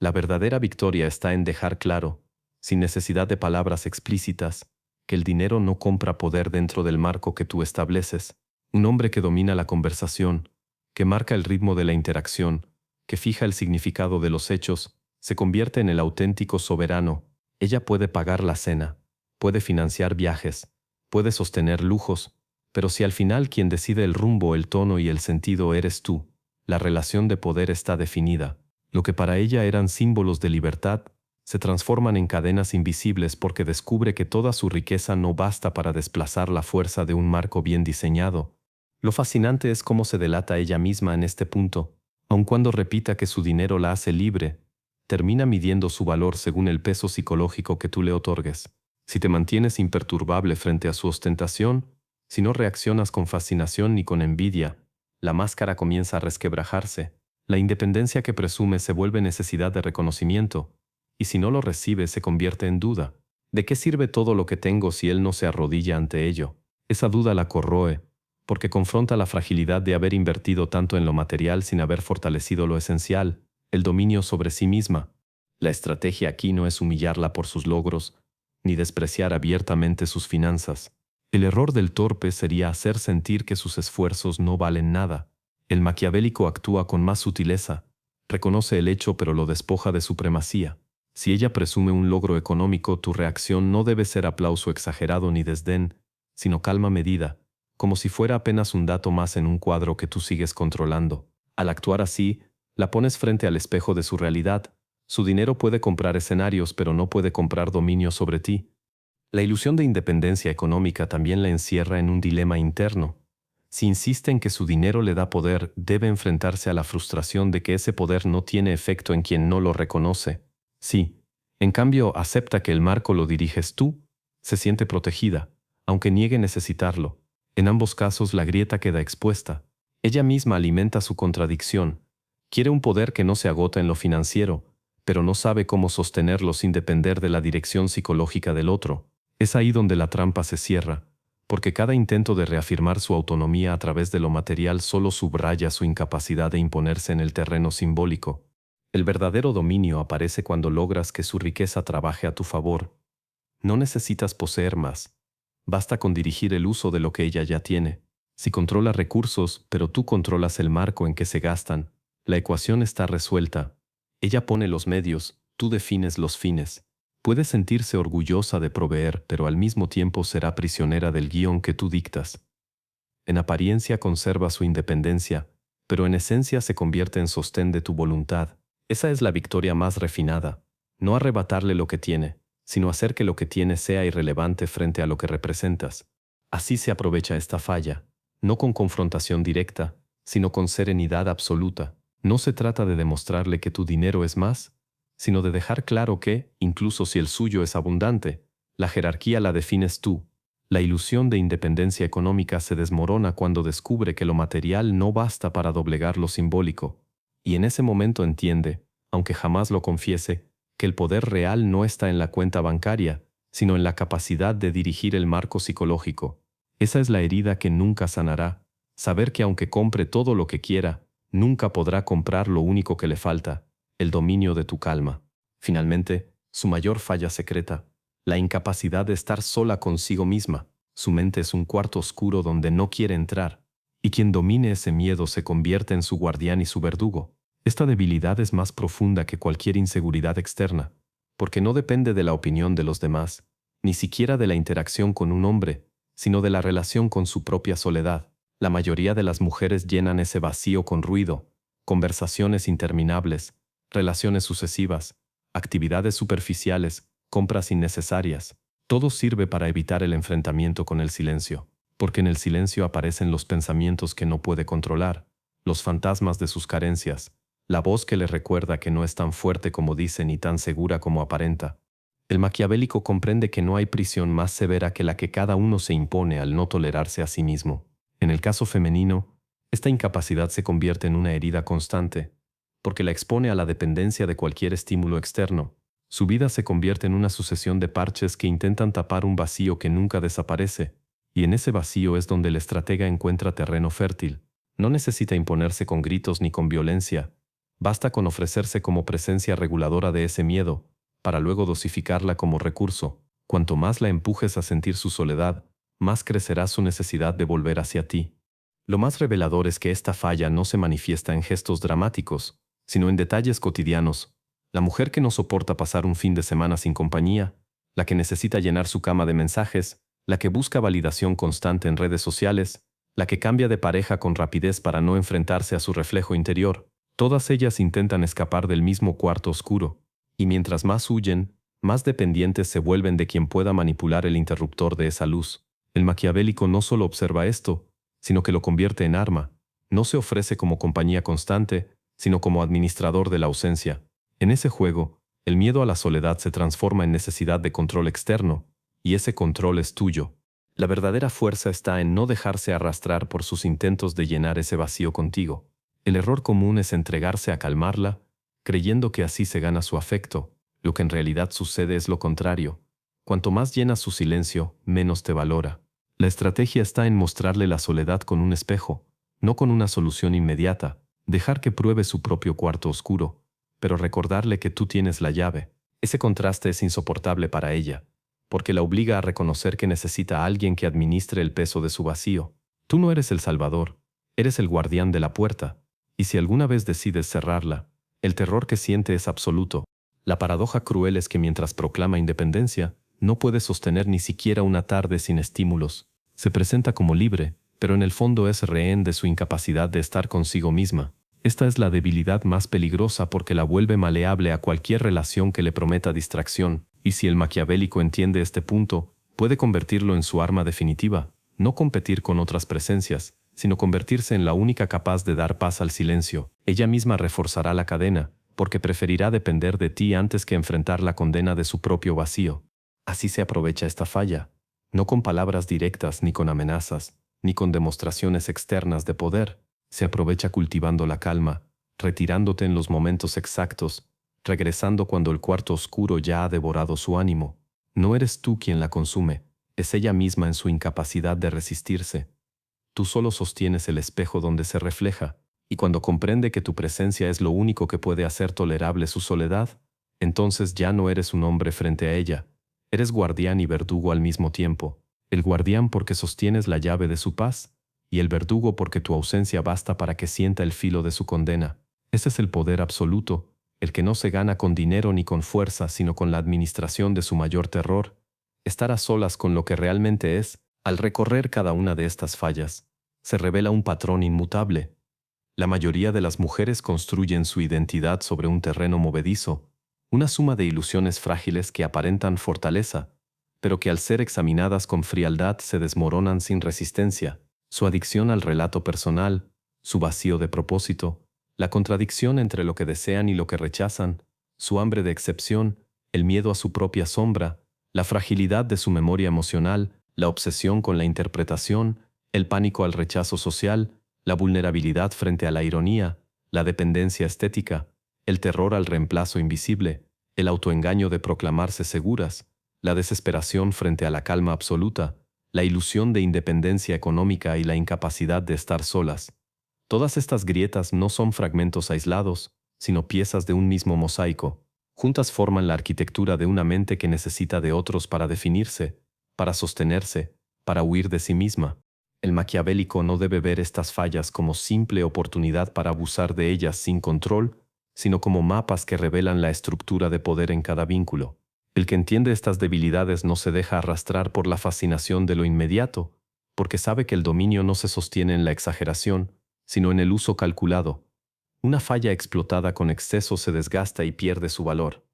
La verdadera victoria está en dejar claro, sin necesidad de palabras explícitas, que el dinero no compra poder dentro del marco que tú estableces. Un hombre que domina la conversación, que marca el ritmo de la interacción, que fija el significado de los hechos, se convierte en el auténtico soberano. Ella puede pagar la cena, puede financiar viajes, puede sostener lujos, pero si al final quien decide el rumbo, el tono y el sentido eres tú, la relación de poder está definida. Lo que para ella eran símbolos de libertad, se transforman en cadenas invisibles porque descubre que toda su riqueza no basta para desplazar la fuerza de un marco bien diseñado. Lo fascinante es cómo se delata ella misma en este punto. Aun cuando repita que su dinero la hace libre, termina midiendo su valor según el peso psicológico que tú le otorgues. Si te mantienes imperturbable frente a su ostentación, si no reaccionas con fascinación ni con envidia, la máscara comienza a resquebrajarse. La independencia que presume se vuelve necesidad de reconocimiento, y si no lo recibe se convierte en duda. ¿De qué sirve todo lo que tengo si él no se arrodilla ante ello? Esa duda la corroe, porque confronta la fragilidad de haber invertido tanto en lo material sin haber fortalecido lo esencial, el dominio sobre sí misma. La estrategia aquí no es humillarla por sus logros, ni despreciar abiertamente sus finanzas. El error del torpe sería hacer sentir que sus esfuerzos no valen nada. El maquiavélico actúa con más sutileza, reconoce el hecho pero lo despoja de supremacía. Si ella presume un logro económico, tu reacción no debe ser aplauso exagerado ni desdén, sino calma medida, como si fuera apenas un dato más en un cuadro que tú sigues controlando. Al actuar así, la pones frente al espejo de su realidad. Su dinero puede comprar escenarios, pero no puede comprar dominio sobre ti. La ilusión de independencia económica también la encierra en un dilema interno. Si insiste en que su dinero le da poder, debe enfrentarse a la frustración de que ese poder no tiene efecto en quien no lo reconoce. Si, en cambio, acepta que el marco lo diriges tú, se siente protegida, aunque niegue necesitarlo. En ambos casos la grieta queda expuesta. Ella misma alimenta su contradicción. Quiere un poder que no se agota en lo financiero, pero no sabe cómo sostenerlo sin depender de la dirección psicológica del otro. Es ahí donde la trampa se cierra, porque cada intento de reafirmar su autonomía a través de lo material solo subraya su incapacidad de imponerse en el terreno simbólico. El verdadero dominio aparece cuando logras que su riqueza trabaje a tu favor. No necesitas poseer más. Basta con dirigir el uso de lo que ella ya tiene. Si controla recursos, pero tú controlas el marco en que se gastan, la ecuación está resuelta. Ella pone los medios, tú defines los fines. Puede sentirse orgullosa de proveer, pero al mismo tiempo será prisionera del guión que tú dictas. En apariencia conserva su independencia, pero en esencia se convierte en sostén de tu voluntad. Esa es la victoria más refinada. No arrebatarle lo que tiene, sino hacer que lo que tiene sea irrelevante frente a lo que representas. Así se aprovecha esta falla, no con confrontación directa, sino con serenidad absoluta. No se trata de demostrarle que tu dinero es más, sino de dejar claro que, incluso si el suyo es abundante, la jerarquía la defines tú. La ilusión de independencia económica se desmorona cuando descubre que lo material no basta para doblegar lo simbólico, y en ese momento entiende, aunque jamás lo confiese, que el poder real no está en la cuenta bancaria, sino en la capacidad de dirigir el marco psicológico. Esa es la herida que nunca sanará, saber que aunque compre todo lo que quiera, nunca podrá comprar lo único que le falta, el dominio de tu calma. Finalmente, su mayor falla secreta, la incapacidad de estar sola consigo misma. Su mente es un cuarto oscuro donde no quiere entrar, y quien domine ese miedo se convierte en su guardián y su verdugo. Esta debilidad es más profunda que cualquier inseguridad externa, porque no depende de la opinión de los demás, ni siquiera de la interacción con un hombre, sino de la relación con su propia soledad. La mayoría de las mujeres llenan ese vacío con ruido, conversaciones interminables, relaciones sucesivas, actividades superficiales, compras innecesarias. Todo sirve para evitar el enfrentamiento con el silencio, porque en el silencio aparecen los pensamientos que no puede controlar, los fantasmas de sus carencias, la voz que le recuerda que no es tan fuerte como dice ni tan segura como aparenta. El maquiavélico comprende que no hay prisión más severa que la que cada uno se impone al no tolerarse a sí mismo. En el caso femenino, esta incapacidad se convierte en una herida constante, porque la expone a la dependencia de cualquier estímulo externo. Su vida se convierte en una sucesión de parches que intentan tapar un vacío que nunca desaparece, y en ese vacío es donde el estratega encuentra terreno fértil. No necesita imponerse con gritos ni con violencia, basta con ofrecerse como presencia reguladora de ese miedo, para luego dosificarla como recurso. Cuanto más la empujes a sentir su soledad, más crecerá su necesidad de volver hacia ti. Lo más revelador es que esta falla no se manifiesta en gestos dramáticos, sino en detalles cotidianos. La mujer que no soporta pasar un fin de semana sin compañía, la que necesita llenar su cama de mensajes, la que busca validación constante en redes sociales, la que cambia de pareja con rapidez para no enfrentarse a su reflejo interior, todas ellas intentan escapar del mismo cuarto oscuro, y mientras más huyen, más dependientes se vuelven de quien pueda manipular el interruptor de esa luz. El maquiavélico no solo observa esto, sino que lo convierte en arma. No se ofrece como compañía constante, sino como administrador de la ausencia. En ese juego, el miedo a la soledad se transforma en necesidad de control externo, y ese control es tuyo. La verdadera fuerza está en no dejarse arrastrar por sus intentos de llenar ese vacío contigo. El error común es entregarse a calmarla, creyendo que así se gana su afecto. Lo que en realidad sucede es lo contrario. Cuanto más llenas su silencio, menos te valora. La estrategia está en mostrarle la soledad con un espejo, no con una solución inmediata, dejar que pruebe su propio cuarto oscuro, pero recordarle que tú tienes la llave. Ese contraste es insoportable para ella, porque la obliga a reconocer que necesita a alguien que administre el peso de su vacío. Tú no eres el salvador, eres el guardián de la puerta, y si alguna vez decides cerrarla, el terror que siente es absoluto. La paradoja cruel es que mientras proclama independencia, no puede sostener ni siquiera una tarde sin estímulos. Se presenta como libre, pero en el fondo es rehén de su incapacidad de estar consigo misma. Esta es la debilidad más peligrosa porque la vuelve maleable a cualquier relación que le prometa distracción, y si el maquiavélico entiende este punto, puede convertirlo en su arma definitiva, no competir con otras presencias, sino convertirse en la única capaz de dar paz al silencio. Ella misma reforzará la cadena, porque preferirá depender de ti antes que enfrentar la condena de su propio vacío. Así se aprovecha esta falla, no con palabras directas ni con amenazas, ni con demostraciones externas de poder. Se aprovecha cultivando la calma, retirándote en los momentos exactos, regresando cuando el cuarto oscuro ya ha devorado su ánimo. No eres tú quien la consume, es ella misma en su incapacidad de resistirse. Tú solo sostienes el espejo donde se refleja, y cuando comprende que tu presencia es lo único que puede hacer tolerable su soledad, entonces ya no eres un hombre frente a ella. Eres guardián y verdugo al mismo tiempo. El guardián porque sostienes la llave de su paz, y el verdugo porque tu ausencia basta para que sienta el filo de su condena. Ese es el poder absoluto, el que no se gana con dinero ni con fuerza, sino con la administración de su mayor terror. Estar a solas con lo que realmente es. Al recorrer cada una de estas fallas, se revela un patrón inmutable. La mayoría de las mujeres construyen su identidad sobre un terreno movedizo, una suma de ilusiones frágiles que aparentan fortaleza, pero que al ser examinadas con frialdad se desmoronan sin resistencia. Su adicción al relato personal, su vacío de propósito, la contradicción entre lo que desean y lo que rechazan, su hambre de excepción, el miedo a su propia sombra, la fragilidad de su memoria emocional, la obsesión con la interpretación, el pánico al rechazo social, la vulnerabilidad frente a la ironía, la dependencia estética, el terror al reemplazo invisible, el autoengaño de proclamarse seguras, la desesperación frente a la calma absoluta, la ilusión de independencia económica y la incapacidad de estar solas. Todas estas grietas no son fragmentos aislados, sino piezas de un mismo mosaico. Juntas forman la arquitectura de una mente que necesita de otros para definirse, para sostenerse, para huir de sí misma. El maquiavélico no debe ver estas fallas como simple oportunidad para abusar de ellas sin control, sino como mapas que revelan la estructura de poder en cada vínculo. El que entiende estas debilidades no se deja arrastrar por la fascinación de lo inmediato, porque sabe que el dominio no se sostiene en la exageración, sino en el uso calculado. Una falla explotada con exceso se desgasta y pierde su valor.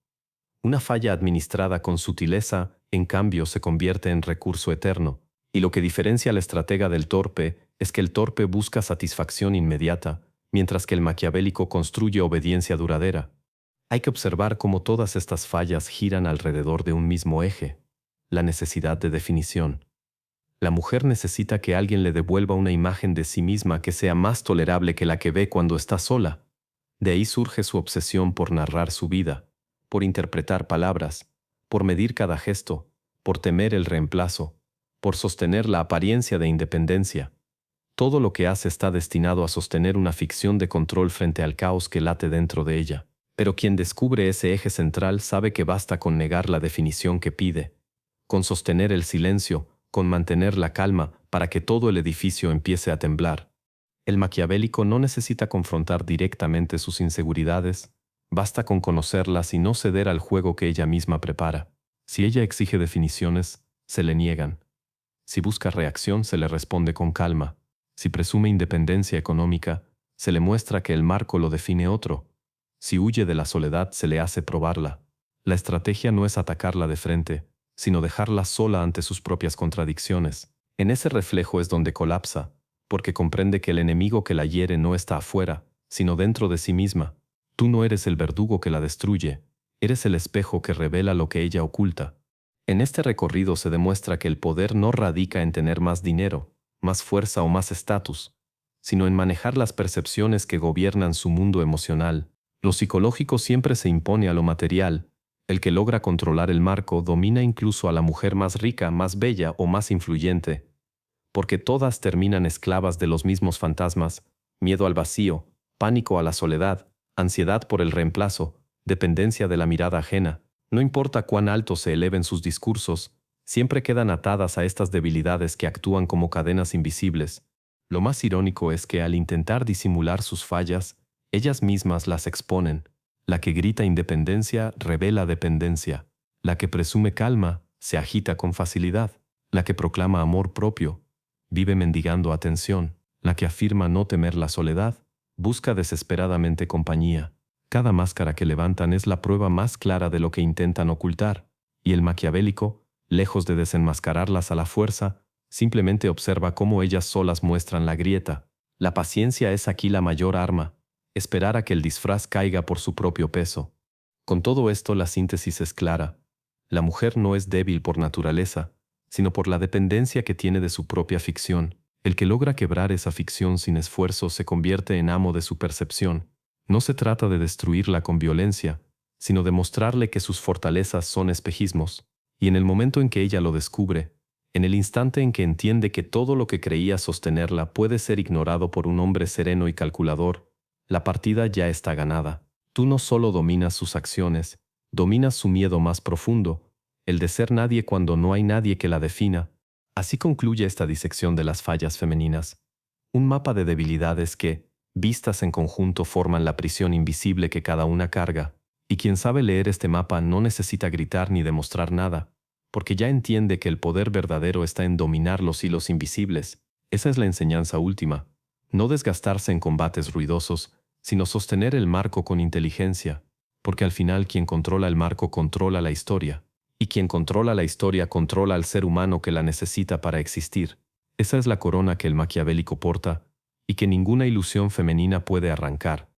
Una falla administrada con sutileza, en cambio, se convierte en recurso eterno. Y lo que diferencia al estratega del torpe es que el torpe busca satisfacción inmediata, mientras que el maquiavélico construye obediencia duradera. Hay que observar cómo todas estas fallas giran alrededor de un mismo eje: la necesidad de definición. La mujer necesita que alguien le devuelva una imagen de sí misma que sea más tolerable que la que ve cuando está sola. De ahí surge su obsesión por narrar su vida, por interpretar palabras, por medir cada gesto, por temer el reemplazo, por sostener la apariencia de independencia. Todo lo que hace está destinado a sostener una ficción de control frente al caos que late dentro de ella. Pero quien descubre ese eje central sabe que basta con negar la definición que pide, con sostener el silencio, con mantener la calma para que todo el edificio empiece a temblar. El maquiavélico no necesita confrontar directamente sus inseguridades, basta con conocerlas y no ceder al juego que ella misma prepara. Si ella exige definiciones, se le niegan. Si busca reacción, se le responde con calma. Si presume independencia económica, se le muestra que el marco lo define otro. Si huye de la soledad, se le hace probarla. La estrategia no es atacarla de frente, sino dejarla sola ante sus propias contradicciones. En ese reflejo es donde colapsa, porque comprende que el enemigo que la hiere no está afuera, sino dentro de sí misma. Tú no eres el verdugo que la destruye, eres el espejo que revela lo que ella oculta. En este recorrido se demuestra que el poder no radica en tener más dinero, más fuerza o más estatus, sino en manejar las percepciones que gobiernan su mundo emocional. Lo psicológico siempre se impone a lo material. El que logra controlar el marco domina incluso a la mujer más rica, más bella o más influyente, porque todas terminan esclavas de los mismos fantasmas: miedo al vacío, pánico a la soledad, ansiedad por el reemplazo, dependencia de la mirada ajena. No importa cuán alto se eleven sus discursos, siempre quedan atadas a estas debilidades que actúan como cadenas invisibles. Lo más irónico es que al intentar disimular sus fallas, ellas mismas las exponen. La que grita independencia revela dependencia. La que presume calma se agita con facilidad. La que proclama amor propio vive mendigando atención. La que afirma no temer la soledad busca desesperadamente compañía. Cada máscara que levantan es la prueba más clara de lo que intentan ocultar, y el maquiavélico, lejos de desenmascararlas a la fuerza, simplemente observa cómo ellas solas muestran la grieta. La paciencia es aquí la mayor arma: esperar a que el disfraz caiga por su propio peso. Con todo esto, la síntesis es clara. La mujer no es débil por naturaleza, sino por la dependencia que tiene de su propia ficción. El que logra quebrar esa ficción sin esfuerzo se convierte en amo de su percepción. No se trata de destruirla con violencia, sino de mostrarle que sus fortalezas son espejismos. Y en el momento en que ella lo descubre, en el instante en que entiende que todo lo que creía sostenerla puede ser ignorado por un hombre sereno y calculador, la partida ya está ganada. Tú no solo dominas sus acciones, dominas su miedo más profundo, el de ser nadie cuando no hay nadie que la defina. Así concluye esta disección de las fallas femeninas. Un mapa de debilidades que, vistas en conjunto, forman la prisión invisible que cada una carga. Y quien sabe leer este mapa no necesita gritar ni demostrar nada, porque ya entiende que el poder verdadero está en dominar los hilos invisibles. Esa es la enseñanza última. No desgastarse en combates ruidosos, sino sostener el marco con inteligencia, porque al final quien controla el marco controla la historia, y quien controla la historia controla al ser humano que la necesita para existir. Esa es la corona que el maquiavélico porta, y que ninguna ilusión femenina puede arrancar.